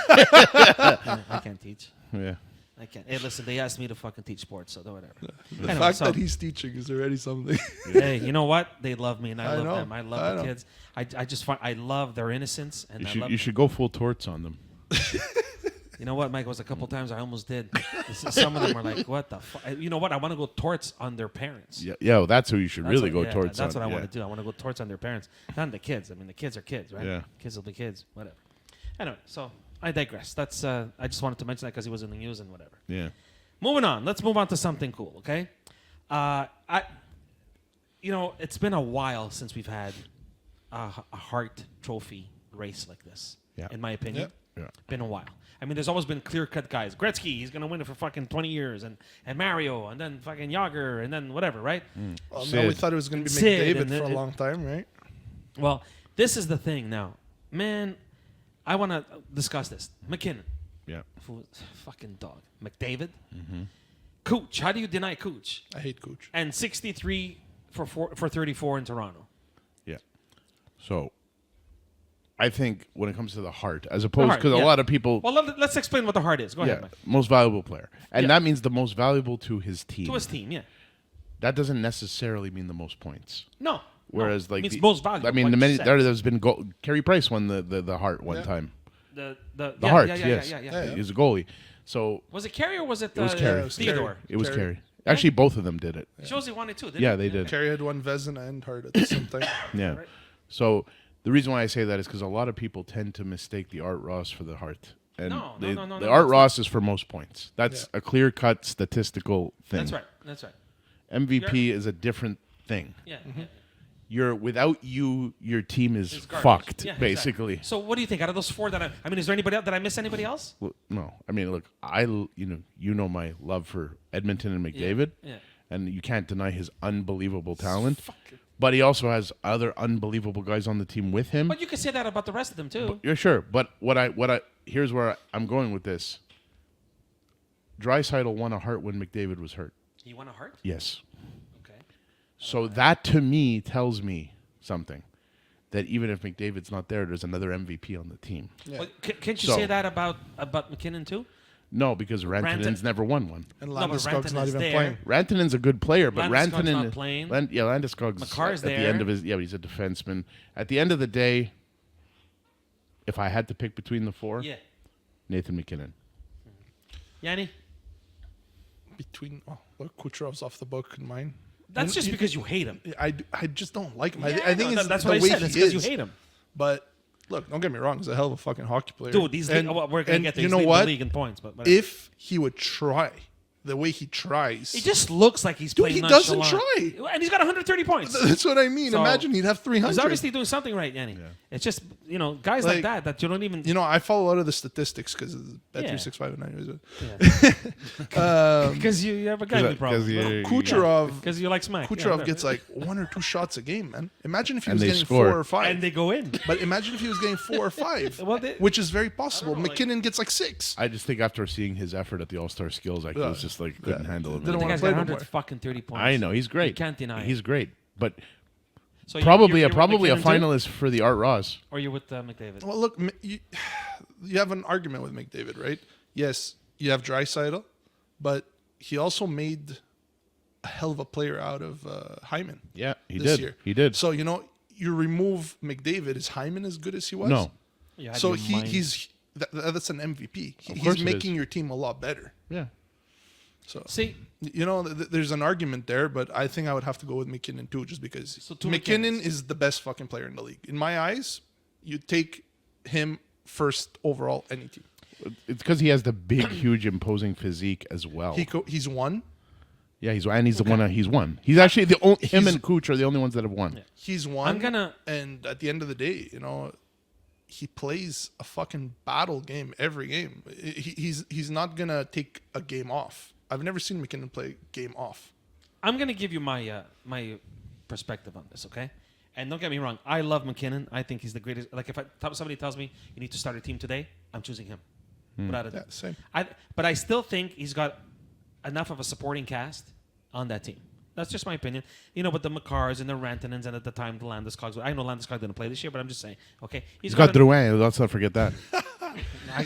S1: I can't teach.
S3: Yeah.
S1: I can't. Hey, listen, they asked me to fucking teach sports, so whatever.
S2: The
S1: Anyway,
S2: fact
S1: so-
S2: that he's teaching is already something.
S1: Hey, you know what? They love me, and I
S2: I
S1: love
S2: know.
S1: them. I love
S2: I
S1: the
S2: know.
S1: kids. I just find I love their innocence, and
S3: You should go full torts on them.
S1: You know what, Mike? It was a couple times I almost did. Some of them are like, "What the fuck?" You know what? I want to go torts on their parents.
S3: Yeah, well, that's who you should
S1: That's
S3: really
S1: what-
S3: go
S1: yeah,
S3: torts
S1: That's
S3: on.
S1: what I
S3: yeah.
S1: want to do. I want to go torts on their parents, not on the kids. I mean, the kids are kids, right?
S3: Yeah.
S1: Kids will be kids. Whatever. Anyway, so I digress. That's I just wanted to mention that because he was in the news and whatever.
S3: Yeah.
S1: Moving on. Let's move on to something cool. Okay. It's been a while since we've had a Hart Trophy race like this.
S3: Yeah.
S1: In my opinion.
S3: Yeah.
S1: Been a while. I mean, there's always been clear-cut guys. Gretzky, he's gonna win it for fucking 20 years, and Mario, and then fucking Yager, and then whatever, right?
S2: Well,
S3: Sid.
S2: now we thought it was going to be
S1: Sid,
S2: McDavid
S1: and
S2: for a
S1: then-
S2: long time, right?
S1: Well, this is the thing now, man. I want to discuss this. McKinnon,
S3: Yeah.
S1: fucking dog. McDavid, Cooch. How do you deny Cooch?
S2: I hate Cooch.
S1: And 63 for 34 in Toronto.
S3: Yeah. So, I think when it comes to the Hart, as opposed
S1: Hart,
S3: because
S1: yeah.
S3: a lot of people,
S1: Well, let's explain what the heart is. Go ahead, Mike.
S3: most valuable player, and
S1: Yeah.
S3: that means the most valuable to his team.
S1: To his team, yeah.
S3: That doesn't necessarily mean the most points.
S1: No.
S3: Whereas,
S1: no.
S3: like,
S1: Means
S3: the-
S1: most valuable.
S3: I mean,
S1: like
S3: the
S1: you
S3: many
S1: said.
S3: there's been Carey Price won the Hart one
S2: Yeah.
S3: time.
S1: The
S3: The Hart,
S1: yeah,
S3: yes,
S1: yeah.
S3: he was a goalie. So
S1: Was it Carey or was it,
S3: It was Carey.
S2: it was
S1: Theodore?
S3: it was
S2: Carey.
S3: Carey. Actually, both of them did it.
S1: Josie won it too, didn't
S3: Yeah,
S1: he?
S3: they did.
S2: Carey had won Vezina and Hart at the same time.
S3: Yeah.
S1: Right.
S3: So the reason why I say that is because a lot of people tend to mistake the Art Ross for the Hart. And
S1: No,
S3: the
S1: no,
S3: Art
S1: that's
S3: Ross is for most points. That's a clear-cut statistical thing.
S1: That's right. That's right.
S3: MVP is a different thing.
S1: Yeah.
S3: Without you, your team is
S1: It's garbage.
S3: fucked,
S1: Yeah, exactly.
S3: basically.
S1: So what do you think out of those four that I mean, is there anybody else? Did I miss anybody else?
S3: Well, no, I mean, look, you know my love for Edmonton and McDavid,
S1: Yeah.
S3: and you can't deny his unbelievable talent.
S1: Fuck.
S3: But he also has other unbelievable guys on the team with him.
S1: But you can say that about the rest of them too.
S3: You're sure, but here's where I'm going with this. Draisaitl won a Hart when McDavid was hurt.
S1: He won a Hart.
S3: Yes.
S1: Okay.
S3: So that to me tells me something. That even if McDavid's not there, there's another MVP on the team.
S2: Yeah.
S1: Well, can't you
S3: So-
S1: say that about McKinnon too?
S3: No, because Rantanen's never won one.
S2: And
S1: No, but
S2: Landeskog's not
S1: Rantanen's
S2: even
S1: there.
S2: playing.
S3: Rantanen's a good player, but
S1: Landeskog's
S3: Rantanen
S1: not playing.
S3: Landeskog's
S1: McCarr's
S3: at the end
S1: there.
S3: of his but he's a defenseman. At the end of the day, if I had to pick between the four,
S1: Yeah.
S3: Nathan McKinnon.
S1: Yanni,
S2: Look, Kucherov's off the book in mine.
S1: that's just because you hate him.
S2: I just don't like him.
S1: Yeah,
S2: I think
S1: no,
S2: it's
S1: that's
S2: the
S1: what I
S2: way
S1: said.
S2: he
S1: It's because you
S2: is.
S1: hate him.
S2: But look, don't get me wrong. He's a hell of a fucking hockey player.
S1: Dude, we're gonna get there. He's leading the league in points, but whatever.
S2: If he would try the way he tries,
S1: He just looks like he's
S2: Dude,
S1: playing
S2: he doesn't
S1: nonchalant.
S2: try.
S1: And he's got 130 points.
S2: that's what I mean.
S1: So,
S2: Imagine he'd have 300.
S1: He's obviously doing something right, Yanni. It's just, guys like that you don't even...
S2: You know, I follow a lot of the statistics because of Bet
S1: Yeah.
S2: 365 and 9.
S1: Because you have a guy problem.
S2: Kucherov,
S1: Because you like smack.
S2: Kucherov
S1: Yeah,
S2: gets like 1 or 2 shots a game, man. Imagine if he
S3: And
S2: was
S3: they
S2: getting
S3: score.
S2: 4 or 5.
S1: and they go in.
S2: But imagine if he was getting 4 or 5,
S1: Well,
S2: which is very possible.
S1: I don't know,
S2: McKinnon gets like 6.
S3: I just think after seeing his effort at the All-Star skills, I was just like couldn't handle it.
S2: Didn't
S1: The
S2: wanna
S1: guy's
S2: play
S1: got
S2: no
S1: 100
S2: more.
S1: fucking 30 points.
S3: I know he's great.
S1: You can't deny
S3: He's
S1: it.
S3: great, but
S1: So
S3: probably
S1: you're with
S3: a
S1: McKinnon too?
S3: finalist for the Art Ross.
S1: Or you're with McDavid?
S2: Well, look, you have an argument with McDavid, right? Yes, you have Draisaitl, but he also made a hell of a player out of Hyman.
S3: Yeah, he
S2: this
S3: did.
S2: year.
S3: He did.
S2: So you remove McDavid. Is Hyman as good as he was?
S3: No.
S1: You had
S2: So
S1: your mind.
S2: that's an MVP.
S3: Of course
S2: He's
S3: it
S2: making
S3: is.
S2: your team a lot better.
S3: Yeah.
S2: So
S1: See,
S2: there's an argument there, but I think I would have to go with McKinnon too, just because
S1: So two
S2: McKinnon
S1: McKinnons.
S2: is the best fucking player in the league. In my eyes, you take him first overall any team.
S3: It's because he has the big, huge, imposing physique as well.
S2: He's won.
S3: Yeah, he's the one. He's won. He's actually the only. Him
S2: He's-
S3: and Cooch are the only ones that have won.
S1: Yeah.
S2: He's won. And at the end of the day, he plays a fucking battle game every game. He's not gonna take a game off. I've never seen McKinnon play a game off.
S1: I'm going to give you my my perspective on this, okay? And don't get me wrong, I love McKinnon. I think he's the greatest. Like, if somebody tells me you need to start a team today, I'm choosing him. Without a doubt.
S2: same.
S1: But I still think he's got enough of a supporting cast on that team. That's just my opinion. You know, but the Makars and the Rantanens and at the time the Landeskog. I know Landeskog didn't play this year, but I'm just saying. Okay,
S3: He's got Drouin. Let's not forget that.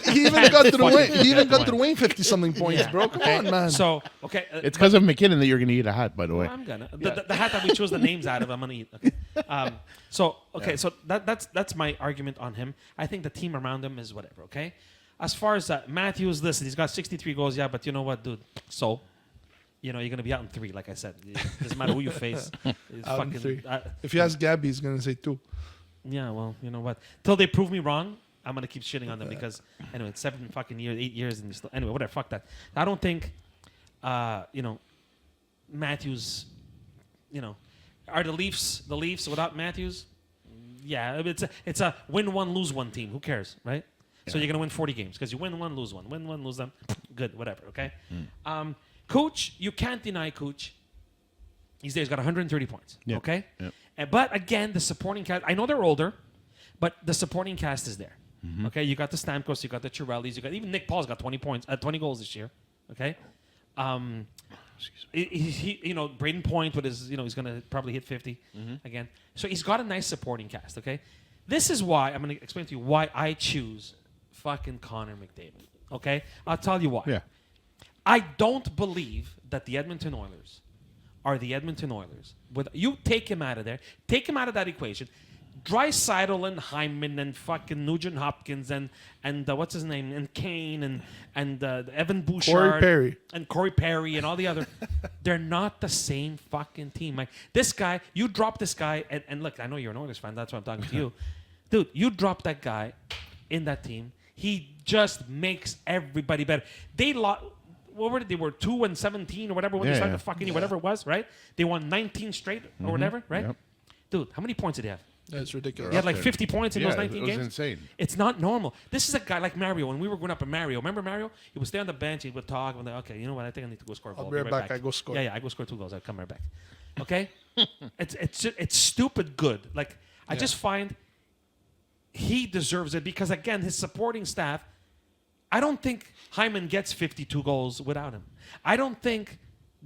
S2: He even got Drouin. He even got Drouin 50-something points, bro. Come on, man.
S1: So okay,
S3: It's because of McKinnon that you're going to eat a hat, by the way.
S1: I'm gonna the hat that we chose the names out of. I'm gonna eat. Okay. So that's my argument on him. I think the team around him is whatever. Okay. As far as Matthews, listen, he's got 63 goals. Yeah, but you know what, dude? So. You know, you're going to be out in 3, like I said. It doesn't matter who you face. It's
S2: Out in
S1: fucking,
S2: 3. If you ask Gabby, he's going to say 2.
S1: yeah, well, you know what? Till they prove me wrong, I'm going to keep shitting on them because, anyway, it's 7 fucking years, 8 years. And still, anyway, whatever, fuck that. I don't think, you know, Matthews, you know, are the Leafs without Matthews? Yeah, it's a win one, lose one team. Who cares, right? Yeah. So you're going to win 40 games because you win one, lose one. Win one, lose them. Good, whatever, okay? Cooch, you can't deny Cooch. He's got 130 points. Yep. Okay? Yep. But again, the supporting cast, I know they're older, but the supporting cast is there. Mm-hmm. Okay? You got the Stamkos, you got the Chiarellis, you got even Nick Paul's got 20 points, 20 goals this year. Okay? He you know, Braden Point with his, you know, he's going to probably hit 50 again. So he's got a nice supporting cast, okay? This is why, I'm going to explain to you why I choose fucking Connor McDavid. Okay? I'll tell you why. Yeah. I don't believe that the Edmonton Oilers are the Edmonton Oilers. You take him out of there. Take him out of that equation. Draisaitl and Hyman and fucking Nugent Hopkins and what's his name? And Kane and Evan Bouchard. Corey Perry and all the other. They're not the same fucking team. Like, this guy, you drop this guy. And look, I know you're an Oilers fan. That's why I'm talking to you. Dude, you drop that guy in that team. He just makes everybody better. What were they? They were 2-17 or whatever when they started fucking whatever it was, right? They won 19 straight or whatever, right? Yep. Dude, how many points did he have?
S2: That's ridiculous.
S1: He had like 50 points in those 19 games.
S3: It was insane.
S1: It's not normal. This is a guy like Mario. When we were growing up, Mario. Remember Mario? He would stay on the bench. He would talk. And like, okay, you know what? I think I need to go score a goal.
S2: I'll be right back. I go score.
S1: Yeah, I go score 2 goals. I'll come right back. Okay? It's stupid good. Like, I just find he deserves it because, again, his supporting staff, I don't think Hyman gets 52 goals without him. I don't think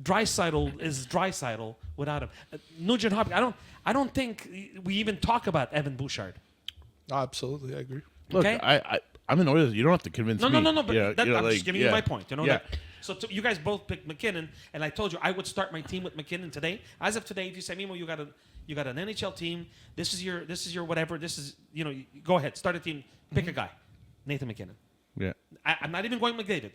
S1: Draisaitl is Draisaitl without him. Nugent Hopkins, I don't think we even talk about Evan Bouchard.
S2: Oh, absolutely, I agree.
S3: Look,
S1: okay?
S3: I'm an Oilers. You don't have to convince me.
S1: No. But I'm just giving you my point. You know.
S3: Yeah.
S1: So you guys both picked McKinnon, and I told you I would start my team with McKinnon today. As of today, if you say, Mimo, you got an NHL team. This is your whatever. This is go ahead, start a team. Pick a guy, Nathan McKinnon.
S3: Yeah.
S1: I'm not even going McDavid.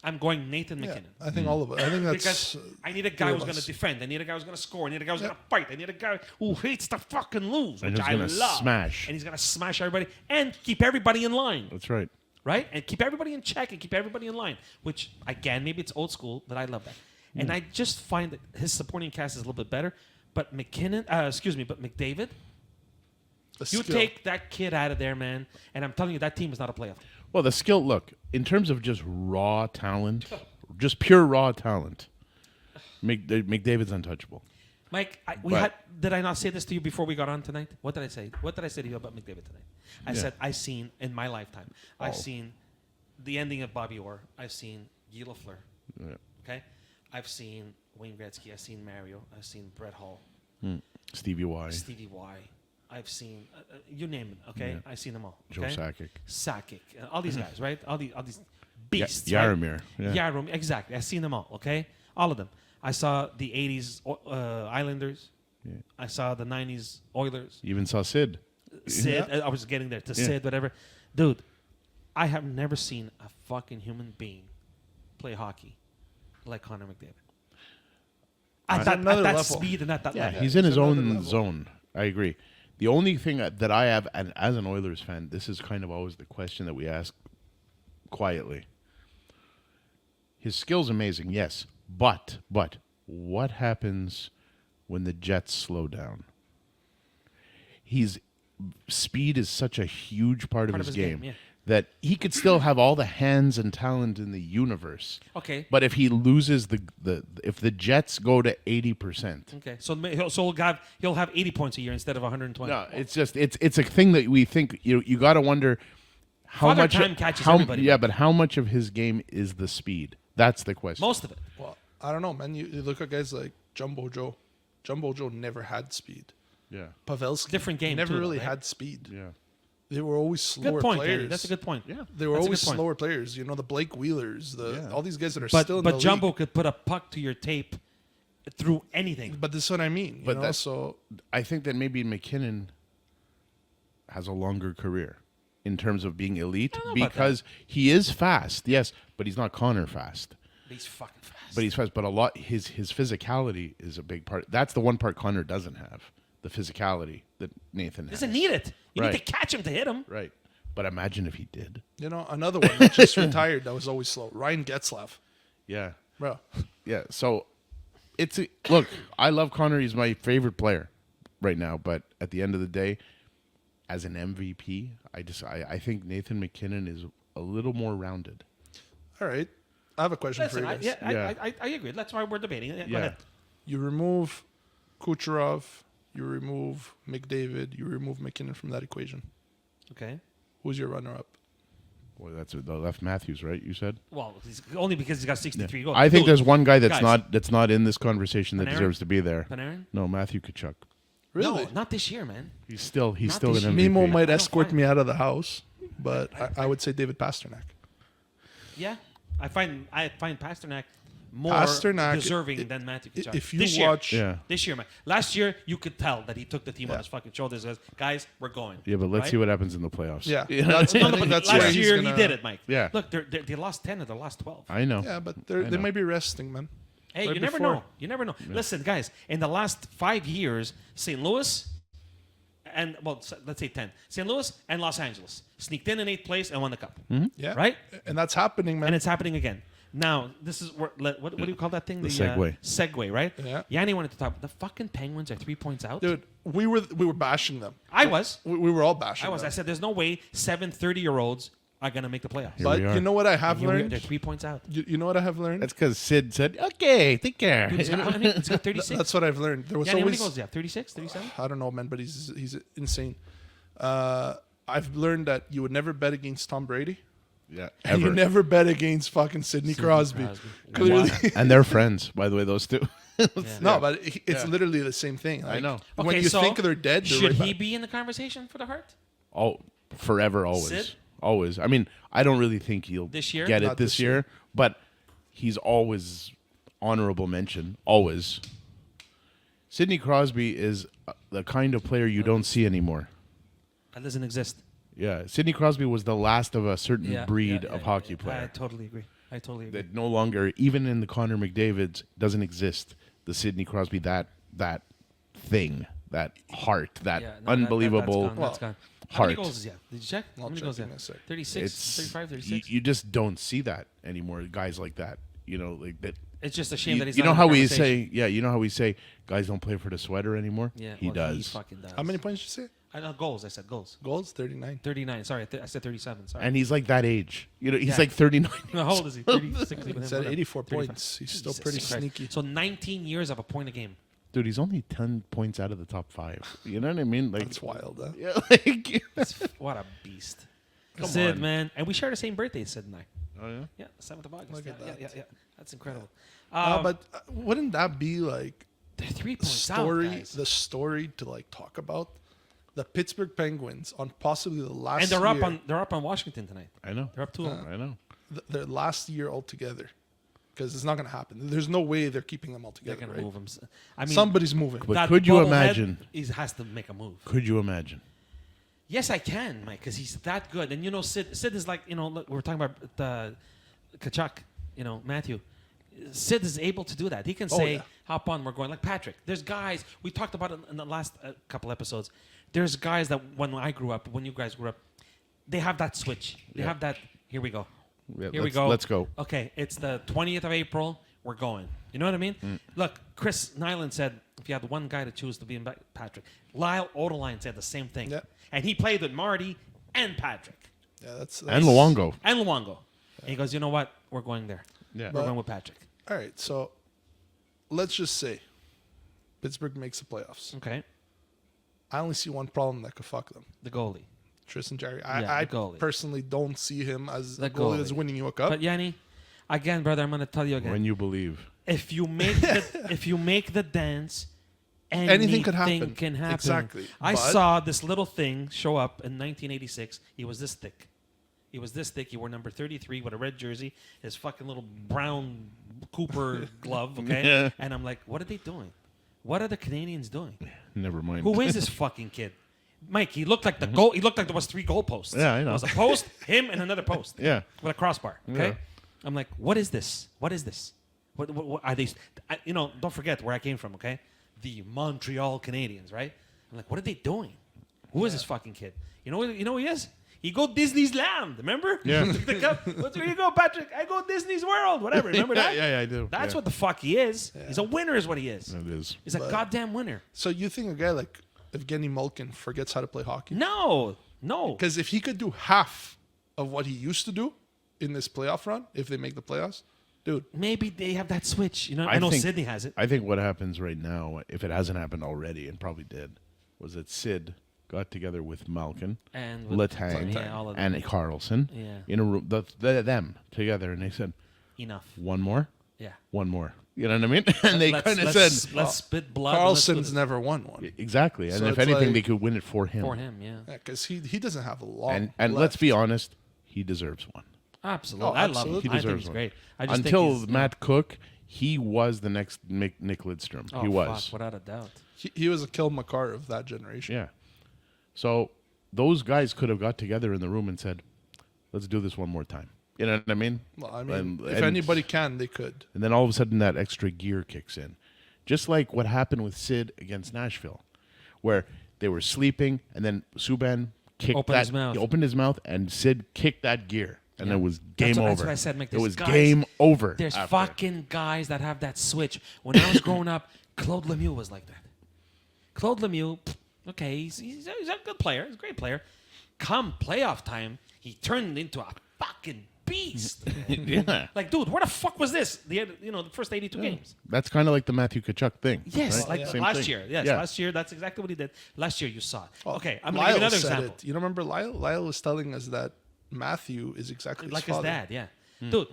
S1: I'm going Nathan McKinnon.
S2: I think all of it. I think that's
S1: because I need a guy who's going to defend. I need a guy who's going to score. I need a guy who's going to fight. I need a guy who hates to fucking lose, which I love.
S3: Smash.
S1: And he's going to smash everybody and keep everybody in line.
S3: That's right.
S1: Right? And keep everybody in check and keep everybody in line, which, again, maybe it's old school, but I love that. And I just find that his supporting cast is a little bit better. But McDavid, take that kid out of there, man. And I'm telling you, that team is not a playoff team.
S3: Well, the skill, look, in terms of just raw talent, just pure raw talent, McDavid's untouchable.
S1: Mike, did I not say this to you before we got on tonight? What did I say? What did I say to you about McDavid tonight? I said, I've seen, in my lifetime, I've seen the ending of Bobby Orr. I've seen Guy Lafleur. Yeah. Okay? I've seen Wayne Gretzky. I've seen Mario. I've seen Brett Hull.
S3: Stevie Y.
S1: I've seen, you name it, okay? I've seen them all.
S3: Okay? Joe
S1: Sakic. All these guys, right? All these beasts.
S3: Jaromir.
S1: Right? Yeah. Jaromir, exactly. I've seen them all, okay? All of them. I saw the 80s Islanders. Yeah. I saw the 90s Oilers.
S3: You even saw Sid.
S1: I was getting there to Sid, whatever. Dude, I have never seen a fucking human being play hockey like Connor McDavid. At that speed and at that level.
S3: He's in his own zone. I agree. The only thing that I have, and as an Oilers fan, this is kind of always the question that we ask quietly. His skill's amazing, yes, but what happens when the Jets slow down? His speed is such a huge part of his game that he could still have all the hands and talent in the universe. Okay. But if he loses if the Jets go to 80%.
S1: Okay. So he'll have 80 points a year instead of 120.
S3: No, it's just it's a thing that we think you got to wonder how
S1: Father
S3: much
S1: time catches everybody.
S3: Yeah, but how much of his game is the speed? That's the question.
S1: Most of it.
S2: Well, I don't know, man. You look at guys like Jumbo Joe. Jumbo Joe never had speed.
S3: Yeah.
S2: Pavelski
S1: Different game
S2: never
S1: too,
S2: really
S1: right?
S2: had speed.
S3: Yeah.
S2: They were always slower
S1: Good point,
S2: players.
S1: Danny. That's a good point.
S3: Yeah.
S2: They were
S1: That's a
S2: always
S1: good point.
S2: slower players. You know, the Blake Wheelers, all these guys that are still in
S1: But
S2: the
S1: Jumbo
S2: league.
S1: could put a puck to your tape through anything.
S2: But this is what I mean.
S3: But
S2: You know?
S3: that's-
S2: So
S3: I think that maybe McKinnon has a longer career in terms of being elite
S1: don't know about
S3: because he is fast, yes, but he's not Connor fast.
S1: He's fucking fast.
S3: But he's fast. But a lot his physicality is a big part. That's the one part Connor doesn't have, the physicality that Nathan has.
S1: doesn't need it. You need
S3: Right.
S1: to catch him to hit him.
S3: Right. But imagine if he did.
S2: you know, another one that just retired that was always slow. Ryan Getzlaff,
S3: Yeah.
S2: bro.
S3: Yeah. So look, I love Connor. He's my favorite player right now. But at the end of the day, as an MVP, I think Nathan McKinnon is a little more rounded.
S2: All right, I have a question
S1: Listen,
S2: for you guys.
S1: I agree. That's why we're debating. Go
S3: Yeah.
S1: ahead.
S2: You remove Kucherov, you remove McDavid, you remove McKinnon from that equation.
S1: Okay.
S2: Who's your runner-up?
S3: Well, that's the left Matthews, right? You said.
S1: Well, only because he's got 63 goals.
S3: I think
S1: Dude,
S3: there's one guy that's
S1: guys.
S3: not in this conversation that
S1: Panarin?
S3: deserves to be there.
S1: Panarin?
S3: No, Matthew Tkachuk.
S2: Really?
S1: No, not this year, man.
S3: He's still
S1: Not
S3: an
S1: this year.
S3: MVP.
S2: Mimo might
S1: I don't
S2: escort
S1: find-
S2: me out of the house, but I would say David Pasternak.
S1: Yeah, I find Pasternak more
S2: Pasternak,
S1: deserving than Matthew Tkachuk.
S2: If you
S1: this
S2: watch,
S3: Yeah.
S1: This year, man. Last year, you could tell that he took the team on
S2: Yeah.
S1: his fucking shoulders. As guys, we're going.
S3: Yeah, but let's
S1: Right?
S3: see what happens in the playoffs.
S2: yeah,
S3: You know?
S2: that's, I
S1: No,
S2: think
S1: but
S2: that's where
S1: last
S2: he's
S1: year
S2: gonna,
S1: he did it, Mike.
S3: Yeah.
S1: Look, they lost 10 of the last 12.
S3: I know.
S2: Yeah, but
S3: I
S2: they
S3: know.
S2: might be resting, man.
S1: Hey,
S2: Right
S1: you never
S2: before.
S1: know. You never know. Listen, guys, in the last 5 years, St. Louis and, well, let's say 10. St. Louis and Los Angeles sneaked in 8th place and won the cup.
S2: Yeah,
S1: Right?
S2: and that's happening, man.
S1: And it's happening again. Now, this is what do you call that thing?
S3: The segue.
S1: Segue, right?
S2: Yeah.
S1: Yanni wanted to talk. The fucking Penguins are 3 points out.
S2: Dude, we were bashing them.
S1: I was.
S2: We were all bashing.
S1: I was.
S2: them.
S1: I said, there's no way 7 30-year-olds are going to make the playoffs.
S3: Here
S2: But
S3: we are.
S2: you know what I have
S1: Here we are.
S2: learned?
S1: They're 3 points out.
S2: You know what I have learned?
S3: That's because Sid said, "Okay, take care."
S1: Dude, it's got 36.
S2: That's what I've learned. There was
S1: Yanni, how many
S2: always
S1: goals do you have? 36, 37?
S2: I don't know, man, but he's insane. I've learned that you would never bet against Tom Brady.
S3: Yeah,
S2: And you
S3: ever.
S2: never bet against fucking Sidney Crosby. Clearly.
S3: And they're friends, by the way. Those two.
S1: Yeah.
S2: No, but it's literally the same thing.
S3: I know.
S2: When
S1: Okay,
S2: you
S1: so
S2: think they're dead, they're
S1: should
S2: right
S1: he
S2: back.
S1: be in the conversation for the Hart?
S3: Oh, forever, always,
S1: Sid?
S3: always. I mean, I don't really think he'll
S1: This year?
S3: get it
S2: Not
S3: this
S2: this
S3: year, but he's always honorable mention. Always. Sidney Crosby is the kind of player you don't see anymore.
S1: That doesn't exist.
S3: Yeah, Sidney Crosby was the last of a certain breed of hockey
S1: I
S3: player
S1: totally agree. I totally agree.
S3: that no longer, even in the Connor McDavids, doesn't exist. The Sidney Crosby, that thing, that heart, that
S1: Yeah, no,
S3: unbelievable.
S1: that's gone. How many
S3: heart.
S1: goals is he at? Did you check? How
S2: I'll
S1: many
S2: check
S1: goals
S2: in
S1: is
S2: a sec.
S1: 36,
S3: It's
S1: 35,
S3: you,
S1: 36?
S3: you just don't see that anymore. Guys like that, you know, like that.
S1: It's just a shame that he's
S3: You
S1: not
S3: know
S1: in
S3: how
S1: the
S3: we
S1: conversation.
S3: say, yeah, you know how we say guys don't play for the sweater anymore.
S1: Yeah,
S3: he
S1: well,
S3: does.
S1: He fucking does.
S2: How many points did you say?
S1: I know goals. I said goals.
S2: Goals? 39.
S1: 39. Sorry, I said 37. Sorry.
S3: And he's like that age. You know, he's
S1: Yeah.
S3: like 39.
S1: How old is he? 36.
S2: He said 84 points. He's still pretty
S1: Jesus Christ.
S2: sneaky.
S1: So 19 years of a point a game.
S3: Dude, he's only 10 points out of the top 5. You know what I mean? Like
S2: That's wild, huh?
S3: Yeah, like
S1: What a beast.
S3: Come
S1: Sid,
S3: on.
S1: man. And we share the same birthday, Sid and I.
S3: Oh yeah.
S1: Yeah, 7th of August.
S2: Look at
S1: yeah,
S2: that.
S1: yeah. That's incredible.
S2: But wouldn't that be like
S1: they're 3
S2: the
S1: points out,
S2: story?
S1: guys.
S2: The story to like talk about the Pittsburgh Penguins on possibly the last
S1: And they're
S2: year,
S1: up on Washington tonight.
S3: I know.
S1: They're up 2-0.
S3: I know.
S2: their last year altogether, because it's not going to happen. There's no way they're keeping them all
S1: They're
S2: together.
S1: gonna
S2: Right?
S1: move him. I mean,
S2: Somebody's moving.
S3: But
S1: that
S3: could you
S1: bobblehead
S3: imagine?
S1: has to make a move.
S3: Could you imagine?
S1: Yes, I can, Mike, because he's that good. And you know, Sid is like, you know, look, we're talking about Kachuk, you know, Matthew. Sid is able to do that. He can say,
S2: yeah.
S1: hop on, we're going. Like Patrick. There's guys, we talked about it in the last couple episodes. There's guys that when I grew up, when you guys grew up, they have that switch. They
S3: Yeah.
S1: have that, here we go.
S3: Yeah,
S1: Here we
S3: let's-
S1: go.
S3: let's go.
S1: Okay, it's the 20th of April. We're going. You know what I mean? Look, Chris Nyland said if you had one guy to choose to be in Patrick, Lyle Oderline said the same thing.
S2: Yeah.
S1: And he played with Marty and Patrick
S2: Yeah, that's
S3: And Luongo.
S1: and Luongo. And he goes, you know what? We're going there.
S3: Yeah.
S1: We're going with Patrick.
S2: all right. So let's just say Pittsburgh makes the playoffs.
S1: Okay.
S2: I only see one problem that could fuck them.
S1: The goalie.
S2: Tristan Jarry.
S1: Yeah,
S2: I
S1: the goalie.
S2: personally don't see him as
S1: The
S2: a goalie that's
S1: goalie.
S2: winning you a cup.
S1: But Yanni, Again, brother, I'm going to tell you again.
S3: When you believe.
S1: If you make the dance,
S2: Anything could happen.
S1: Can happen.
S2: Exactly.
S1: I
S2: But-
S1: saw this little thing show up in 1986. He was this thick. He wore number 33 with a red jersey, his fucking little brown Cooper glove, okay?
S3: Yeah.
S1: And I'm like, what are they doing? What are the Canadians doing?
S3: Never mind.
S1: Who is this fucking kid? Mike, he looked like the goal. He looked like there was 3 goalposts.
S3: Yeah, I know.
S1: There was a post, him, and another post.
S3: Yeah.
S1: With a crossbar. Okay.
S3: Yeah.
S1: I'm like, what is this? What is this? What are these? Don't forget where I came from. Okay, the Montreal Canadiens, right? I'm like, what are they doing? Who is this fucking kid? You know who he is? He go Disneyland. Remember?
S3: Yeah.
S1: The cup. Where you go, Patrick? I go Disney's World. Whatever. Remember that?
S3: Yeah, I do.
S1: That's
S3: Yeah.
S1: what the fuck he is. He's a winner, is what he is.
S3: It is.
S1: He's a goddamn winner.
S2: So you think a guy like Evgeny Malkin forgets how to play hockey?
S1: No.
S2: Because if he could do half of what he used to do in this playoff run, if they make the playoffs, dude.
S1: Maybe they have that switch. I know
S3: think-
S1: Sydney has it.
S3: I think what happens right now, if it hasn't happened already, and probably did, was that Sid got together with Malkin,
S1: And with
S3: Letang,
S1: yeah, all of them.
S3: and Carlson
S1: Yeah.
S3: in a room, them together, and they said,
S1: Enough.
S3: one more.
S1: Yeah.
S3: You know what I mean? And they kind of said,
S1: let's spit blood. and let's do
S2: Carlson's
S1: this.
S2: never won one.
S3: exactly. And
S2: So
S3: if
S2: it's
S3: anything,
S2: like-
S3: they could win it for him.
S1: For him, yeah.
S2: Because he doesn't have a long.
S3: And let's be honest, he deserves one.
S1: Absolutely.
S2: Oh,
S1: I love him.
S2: absolutely.
S3: He
S1: I think
S3: deserves
S1: he's
S3: one.
S1: great. I just
S3: Until
S1: think he's,
S3: Matt Cook, he was the next Nick Lidstrom.
S1: Oh,
S3: he was.
S1: fuck, without a doubt.
S2: he was a Kill McCarr of that generation.
S3: Yeah. So those guys could have got together in the room and said, let's do this one more time. You know what I mean?
S2: Well, I mean,
S3: And-
S2: if
S3: and-
S2: anybody can, they could.
S3: And then all of a sudden that extra gear kicks in. Just like what happened with Sid against Nashville, where they were sleeping and then Subban kicked
S1: Opened
S3: that,
S1: his mouth.
S3: he opened his mouth and Sid kicked that gear. And
S1: Yeah.
S3: it was game
S1: That's
S3: over.
S1: what I said, Mick.
S3: It
S1: There's
S3: was
S1: guys-
S3: game over.
S1: There's
S3: after.
S1: fucking guys that have that switch. When I was growing up, Claude Lemieux was like that. Claude Lemieux, okay, he's a good player. He's a great player. Come playoff time, he turned into a fucking beast.
S3: Yeah.
S1: Like, dude, where the fuck was this? The first 82 games.
S3: That's kind of like the Matthew Tkachuk thing.
S1: Yes,
S3: right?
S1: like
S3: Same
S1: last
S3: thing.
S1: year. Yes,
S3: Yeah.
S1: last year. That's exactly what he did. Last year you saw it.
S2: Oh,
S1: Okay, I'm going to give you
S2: Lyle
S1: another
S2: said
S1: example.
S2: it. You remember Lyle? Lyle was telling us that Matthew is exactly
S1: Like
S2: his
S1: his
S2: father.
S1: dad, yeah. Dude,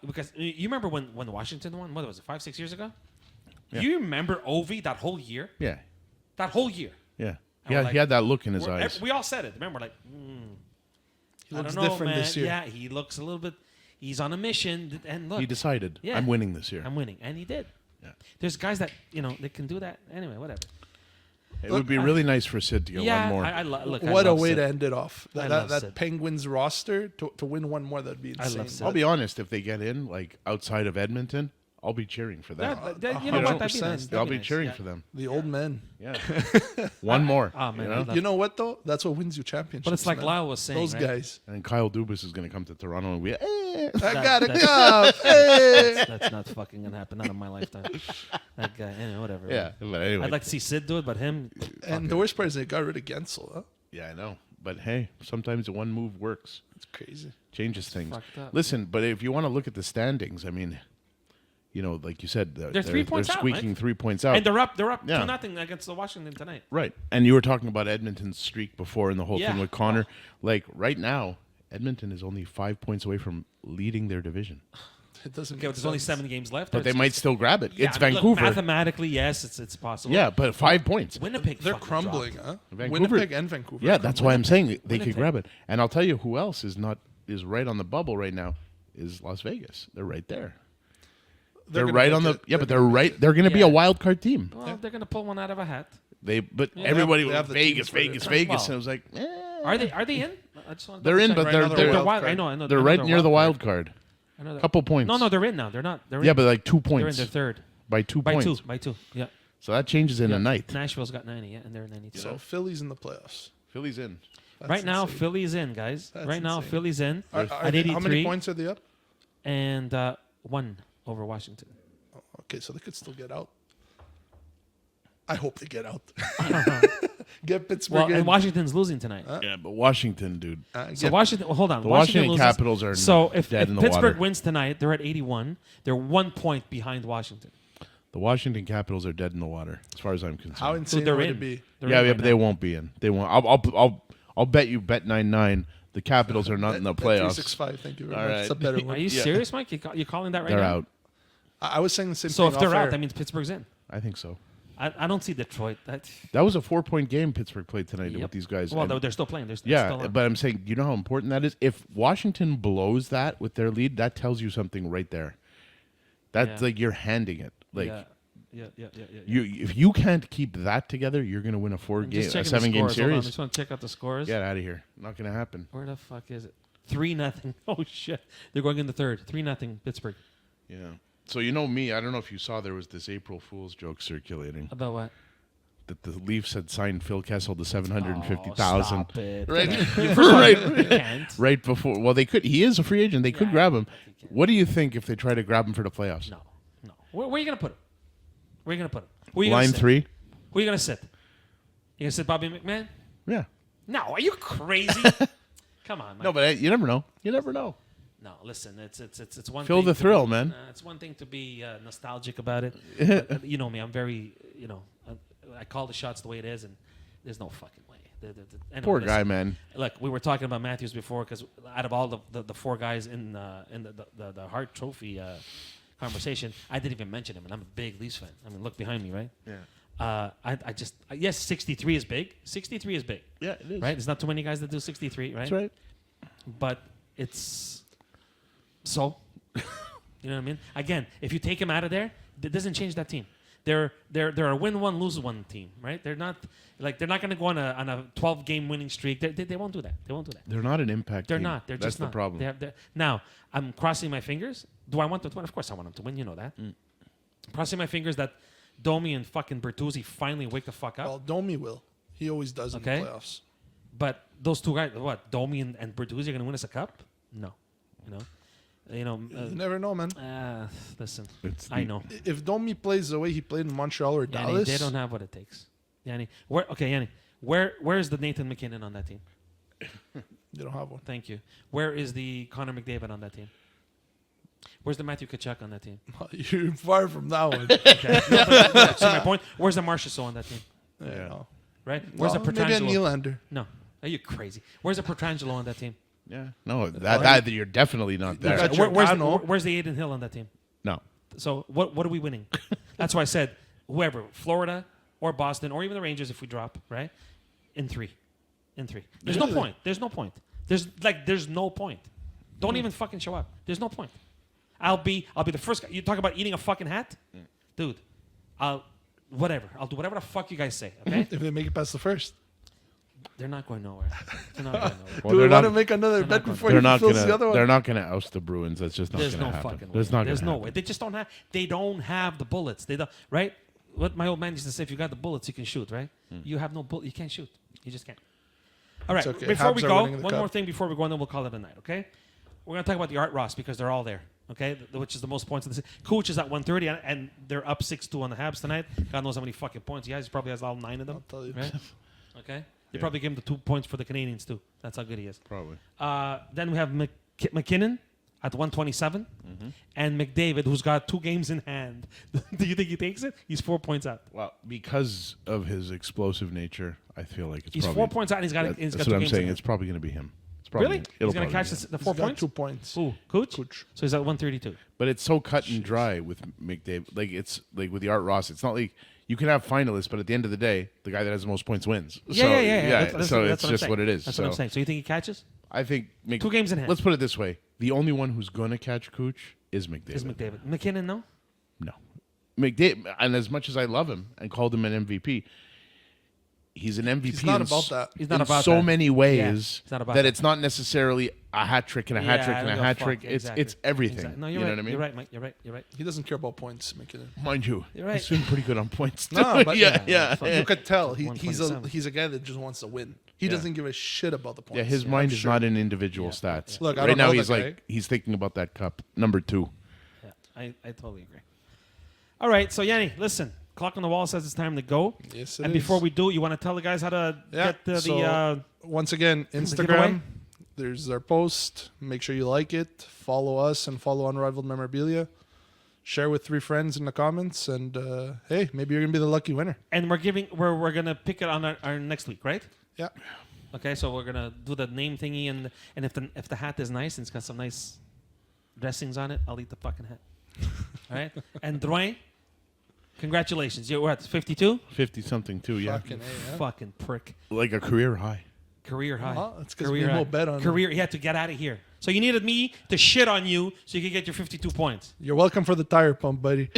S1: because you remember when Washington won? What was it, 5-6 years ago?
S3: Yeah.
S1: You remember Ovi that whole year?
S3: Yeah.
S1: That whole year.
S3: Yeah.
S1: we're
S3: Yeah,
S1: like-
S3: he had that look in his
S1: We're-
S3: eyes.
S1: We all said it. Remember, like,
S2: He
S1: I
S2: looks
S1: don't know,
S2: different
S1: man.
S2: this year.
S1: Yeah, he looks a little bit. He's on a mission, and look,
S3: He decided,
S1: Yeah.
S3: I'm winning this year.
S1: I'm winning, and he did.
S3: Yeah.
S1: There's guys that they can do that anyway. Whatever.
S3: It would be really nice for Sid to get
S1: Yeah,
S3: one more.
S1: look.
S2: What
S1: I
S2: a
S1: love
S2: way
S1: Sid.
S2: to end it off.
S1: I
S2: That,
S1: love
S2: that
S1: Sid.
S2: Penguins roster to win one more, that'd be
S1: I love
S2: insane.
S1: Sid.
S3: I'll be honest, if they get in, like outside of Edmonton, I'll be cheering for them.
S1: You know what? That'd be
S2: 100%.
S1: nice. That'd
S3: I'll be
S1: nice.
S3: cheering
S1: Yeah.
S3: for them.
S2: The old men.
S3: Yeah. One more.
S1: Oh, man,
S3: you
S1: I
S3: know?
S1: love-
S2: You know what though? That's what wins you championships.
S1: But it's like
S2: man.
S1: Lyle was saying.
S2: Those
S1: right?
S2: guys.
S3: And Kyle Dubas is going to come to Toronto and we,
S2: I gotta
S1: that's-
S2: go. Hey.
S1: That's not fucking gonna happen. Not in my lifetime. That guy. Anyway, whatever.
S3: yeah. But anyway.
S1: I'd like to see Sid do it, but him.
S2: And the worst part is they got rid of Gensel. Huh?
S3: Yeah, I know. But hey, sometimes one move works,
S2: It's crazy.
S3: changes things.
S1: fucked up.
S3: Listen, but if you want to look at the standings, I mean, like you said, they're
S1: 3 points out,
S3: squeaking
S1: Mike.
S3: 3 points out.
S1: And they're up
S3: Yeah.
S1: 2-0 against the Washington tonight.
S3: Right. And you were talking about Edmonton's streak before and the whole
S1: Yeah.
S3: thing with Connor. Like right now, Edmonton is only 5 points away from leading their division.
S2: It doesn't.
S1: Okay,
S2: make
S1: there's only
S2: sense.
S1: 7 games left.
S3: But they
S1: It's-
S3: might still grab it.
S1: Yeah,
S3: It's
S1: I mean, look,
S3: Vancouver.
S1: mathematically, yes, it's possible.
S3: Yeah, but 5 points.
S1: Winnipeg.
S2: They're
S1: fucking
S2: crumbling,
S1: dropped.
S2: huh?
S3: Vancouver-
S2: Winnipeg and Vancouver.
S3: Yeah,
S2: are
S3: that's
S2: crumbling.
S3: why I'm saying they
S1: Winnipeg.
S3: could grab it. And I'll tell you who else is right on the bubble right now is Las Vegas. They're right there. They're
S2: gonna
S3: right
S2: make
S3: on the
S2: it.
S3: but they're right. They're going to be
S1: Yeah.
S3: a wild card team.
S1: Well, they're gonna pull one out of a hat.
S3: But
S2: They
S3: everybody
S2: have- they
S3: was
S2: have the
S3: Vegas,
S2: teams for
S3: Vegas,
S2: it.
S3: Vegas,
S1: Well,
S3: and I was like,
S1: Are they in? I just wanted to
S3: They're in,
S1: double
S3: but
S1: check.
S2: Right now
S3: they're
S2: they're
S3: they're,
S2: wild
S1: wild.
S2: card.
S1: I know.
S3: they're
S1: I know
S3: right
S1: they're
S3: near the wild
S1: card.
S3: card.
S1: I know that.
S3: Couple points.
S1: No, they're in now. They're not. They're in.
S3: Yeah, but like 2
S1: they're in.
S3: points
S1: They're third.
S3: by 2
S1: By
S3: points.
S1: two. By two. Yeah.
S3: So that changes in
S1: Yeah.
S3: a night.
S1: Nashville's got 90. Yeah, and they're 92.
S2: So Philly's in the playoffs.
S3: Philly's in.
S2: That's
S1: right now,
S2: insane.
S1: Philly's in, guys.
S2: That's
S1: right now,
S2: insane.
S1: Philly's in
S2: Are
S1: at
S2: they- how many
S1: 83
S2: points are they up?
S1: and 1 over Washington.
S2: Okay, so they could still get out. I hope they get out. Get Pittsburgh
S1: Well,
S2: in.
S1: and Washington's losing tonight.
S3: Yeah, but Washington, dude.
S2: Get-
S1: So Washington. Well, hold on.
S3: The Washington
S1: loses.
S3: Capitals are
S1: So if
S3: dead in the
S1: Pittsburgh
S3: water.
S1: wins tonight, they're at 81. They're 1 point behind Washington.
S3: The Washington Capitals are dead in the water, as far as I'm concerned.
S2: how insane
S1: they're
S2: would
S1: in.
S2: it be?
S1: They're
S3: yeah,
S1: in
S3: yeah,
S1: right
S3: but
S1: now.
S3: they won't be in. They won't. I'll bet you bet 9-9 The Capitals are not in the playoffs.
S2: 365. Thank you very
S3: All
S2: much.
S3: right.
S2: It's a better
S1: Are
S2: one.
S1: you serious, Mike? You calling that right
S3: They're
S1: now?
S3: out.
S2: I was saying the same
S1: So
S2: thing.
S1: if they're
S2: off
S1: out,
S2: air.
S1: that means Pittsburgh's in.
S3: I think so.
S1: I don't see Detroit.
S3: That was a 4-point game Pittsburgh played tonight
S1: Yep.
S3: with these guys.
S1: Well,
S3: And-
S1: they're still playing. They're still
S3: yeah,
S1: on.
S3: but I'm saying, you know how important that is? If Washington blows that with their lead, that tells you something right there. That's
S1: Yeah.
S3: like you're handing it. Like
S1: yeah.
S3: if you can't keep that together, you're going to win a
S1: I'm just checking the
S3: 7-game
S1: scores. Hold on, I
S3: series.
S1: just want to check out the scores.
S3: Get out of here. Not going to happen.
S1: Where the fuck is it? 3-0. Oh shit! They're going in the third. 3-0 Pittsburgh.
S3: Yeah. So you know me, I don't know if you saw there was this April Fool's joke circulating
S1: About what?
S3: that the Leafs had signed Phil Kessel to
S1: Oh,
S3: $750,000.
S1: stop it.
S3: Right.
S1: First of all, you can't.
S3: Right before. Well, they could. He is a free agent. They could
S1: Yeah,
S3: grab him.
S1: he can.
S3: What do you think if they try to grab him for the playoffs?
S1: No. Where are you gonna put him? Where are you gonna put him? Who are you gonna
S3: Line
S1: sit?
S3: 3.
S1: Who are you gonna sit? You gonna sit Bobby McMahon?
S3: Yeah.
S1: No. Are you crazy? Come on, Mike.
S3: No, but you never know. You never know.
S1: No, listen, it's one.
S3: Feel
S1: thing
S3: the
S1: to
S3: thrill,
S1: be-
S3: man.
S1: It's one thing to be nostalgic about it. But, you know me, I'm very, I call the shots the way it is, and there's no fucking way. Anyway,
S3: Poor
S1: listen,
S3: guy, man.
S1: Look, we were talking about Matthews before because out of all the four guys in the Hart Trophy conversation, I didn't even mention him, and I'm a big Leafs fan. I mean, look behind me, right?
S3: Yeah.
S1: Yes, 63 is big. 63 is big.
S3: Yeah, it is.
S1: Right? There's not too many guys that do 63, right?
S3: That's right.
S1: But it's so. You know what I mean? Again, if you take him out of there, it doesn't change that team. They're a win one, lose one team, right? They're not going to go on a 12-game winning streak. They won't do that. They won't do that.
S3: They're not an impact
S1: They're
S3: team.
S1: not. They're
S3: That's
S1: just
S3: the
S1: not.
S3: problem.
S1: Now, I'm crossing my fingers. Do I want them to win? Of course I want them to win. You know that. Crossing my fingers that Domi and fucking Bertuzzi finally wake the fuck up.
S2: Well, Domi will. He always does in
S1: Okay.
S2: the playoffs.
S1: But those two guys, what? Domi and Bertuzzi are going to win us a cup? No. You
S2: never know, man.
S1: listen,
S3: It's
S1: I know.
S2: If Domi plays the way he played in Montreal or
S1: Yanni,
S2: Dallas,
S1: they don't have what it takes. Yanni, where is the Nathan McKinnon on that team?
S2: they don't have one.
S1: Thank you. Where is the Connor McDavid on that team? Where's the Matthew Tkachuk on that team?
S2: You're far from that one.
S1: Okay. No, but see my point? Where's the Marchessault on that team?
S2: Yeah.
S3: No.
S1: Right? Where's the
S2: Maybe a
S1: Petrangelo?
S2: Nylander.
S1: No. Are you crazy? Where's the Petrangelo on that team?
S3: Yeah. No, that you're definitely not there.
S2: got
S1: Where's the Aiden Hill on that team?
S3: No.
S1: So what are we winning? That's why I said whoever, Florida or Boston or even the Rangers if we drop, right? In three. There's no
S2: Really?
S1: point. There's no point. There's no point. Don't even fucking show up. There's no point. I'll be the first guy. You talk about eating a fucking hat? Dude, whatever. I'll do whatever the fuck you guys say, okay?
S2: If they make it past the first.
S1: They're not going nowhere. They're not going nowhere.
S3: Well,
S2: Do we
S3: they're
S2: want
S3: not-
S2: to make another
S1: they're
S2: bet
S1: not gonna-
S2: before
S3: They're
S2: he
S3: not
S2: fulfills the other
S3: gonna.
S2: one?
S3: They're not gonna oust the Bruins. That's just not
S1: There's
S3: gonna
S1: no
S3: happen.
S1: fucking way.
S3: There's not.
S1: There's
S3: gonna
S1: no
S3: happen.
S1: way. They just don't have. They don't have the bullets. They don't. Right? What my old man used to say: if you got the bullets, you can shoot. Right? You have no bullet. You can't shoot. You just can't. All right.
S2: It's okay.
S1: Before
S2: Habs
S1: we
S2: are
S1: go,
S2: winning the
S1: one
S2: cup.
S1: more thing before we go, and then we'll call it a night. Okay? We're gonna talk about the Art Ross because they're all there. Okay, which is the most points in the Coach is at 130, and they're up 6-2 on the Habs tonight. God knows how many fucking points he has. He probably has all 9 of them.
S2: I'll tell you.
S1: Right? Okay. You
S3: Yeah.
S1: probably give him the 2 points for the Canadians too. That's how good he is.
S3: Probably.
S1: Then we have McKinnon at 127, and McDavid, who's got 2 games in hand. Do you think he takes it? He's 4 points out.
S3: Well, because of his explosive nature, I feel like it's
S1: He's
S3: probably.
S1: 4 points out, and he's got
S3: That's
S1: 2
S3: what I'm
S1: games
S3: saying.
S1: in
S3: It's
S1: hand.
S3: probably going to be him. It's probably,
S1: Really?
S3: It'll
S1: He's going to
S3: probably
S1: catch
S3: be him.
S1: the
S2: He's
S1: 4
S2: got
S1: points?
S2: 2 points.
S1: Who? Cooch?
S2: Cooch.
S1: So he's at 132.
S3: But it's so cut and dry with McDavid. Like it's like with the Art Ross. It's not like you can have finalists, but at the end of the day, the guy that has the most points wins.
S1: Yeah.
S3: So,
S1: That's
S3: so
S1: what
S3: it's
S1: I'm
S3: just
S1: saying.
S3: what it is.
S1: That's
S3: so
S1: what I'm saying. So you think he catches?
S3: I think
S1: 2 games in hand.
S3: Let's put it this way: the only one who's going to catch Cooch is McDavid.
S1: Is McDavid. McKinnon, no?
S3: No, McDavid. And as much as I love him and called him an MVP, he's an MVP.
S2: He's not
S3: in
S2: about that.
S1: He's not
S3: in
S1: about
S3: so
S1: that.
S3: many
S1: Yeah,
S3: ways
S1: it's not about
S3: that
S1: that.
S3: it's not necessarily a hat trick and a hat trick and a hat trick. It's everything.
S1: Exactly. No,
S3: you
S1: you're
S3: know
S1: right.
S3: what I mean?
S1: You're right, Mike. You're right.
S2: He doesn't care about points, McKinnon.
S3: Mind you,
S1: You're right.
S3: he's been pretty good on points.
S2: No,
S3: too.
S2: but-
S3: yeah.
S2: You could tell he's
S1: 127.
S2: a guy that just wants to win. He
S3: Yeah.
S2: doesn't give a shit about the points.
S3: Yeah, his
S2: I'm
S3: mind is
S2: sure.
S3: not in individual
S1: Yeah,
S3: stats.
S2: yeah. Look, I
S3: right
S2: don't
S3: now
S2: know
S3: he's
S2: that
S3: like
S2: guy.
S3: he's thinking about that cup number 2.
S1: Yeah, I totally agree. All right, so Yanni, listen. Clock on the wall says it's time to go.
S2: Yes, it
S1: And
S2: is.
S1: before we do, you want to tell the guys how to
S2: Yeah,
S1: get the
S2: so- Once again,
S1: giveaway?
S2: Instagram. There's our post. Make sure you like it. Follow us and follow Unrivaled Memorabilia. Share with 3 friends in the comments, and hey, maybe you're gonna be the lucky winner.
S1: and we're gonna pick it on our next week, right?
S2: Yeah.
S1: Okay, so we're gonna do the name thingy, and if the hat is nice and it's got some nice dressings on it, I'll eat the fucking hat. All right. And Dwayne, congratulations. You're what? 52.
S3: 50 something too. Yeah,
S2: Fucking A, yeah.
S1: Fucking prick.
S3: like a career high.
S1: Career high.
S2: Well, it's 'cause
S1: Career
S2: we
S1: high.
S2: won't bet on
S1: Career. He had to get out of here. So you needed me to shit on you so you could get your 52 points.
S2: You're welcome for the tire pump, buddy.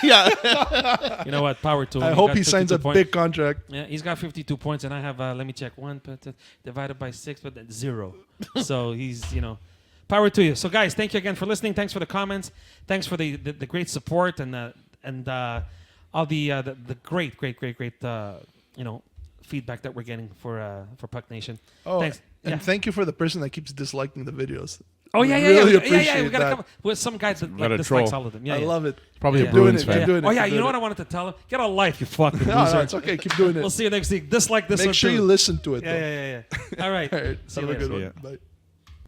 S1: You know what? Power to him.
S2: I hope
S1: got
S2: he signs
S1: 52
S2: a
S1: points.
S2: big contract.
S1: Yeah, he's got 52 points, and I have, let me check, 1 divided by 6, but that's 0. So he's, power to you. So guys, thank you again for listening. Thanks for the comments. Thanks for the great support and all the great feedback that we're getting for Puck Nation.
S2: Oh,
S1: Thanks.
S2: and
S1: Yeah.
S2: thank you for the person that keeps disliking the videos.
S1: Oh
S2: We
S1: yeah,
S2: really
S1: yeah.
S2: appreciate
S1: We gotta
S2: that.
S1: come with some guys that
S3: Gotta
S1: dislikes
S3: troll.
S1: all of them. Yeah,
S2: I
S1: yeah.
S2: love it.
S3: Probably
S1: Yeah.
S3: a Bruins
S2: Keep doing it,
S3: fan.
S2: keep doing it.
S1: Oh yeah,
S2: keep
S1: you know
S2: doing
S1: what I wanted to tell him? Get a life, you fucking
S2: No,
S1: loser.
S2: no, it's okay. Keep doing it.
S1: We'll see you next week. Dislike this
S2: Make
S1: one
S2: sure
S1: too.
S2: you listen to it, though.
S1: Yeah. All right.
S2: All right.
S1: See
S2: Have
S1: you
S2: a
S1: later.
S2: good
S3: See
S2: one.
S3: ya.
S2: Bye.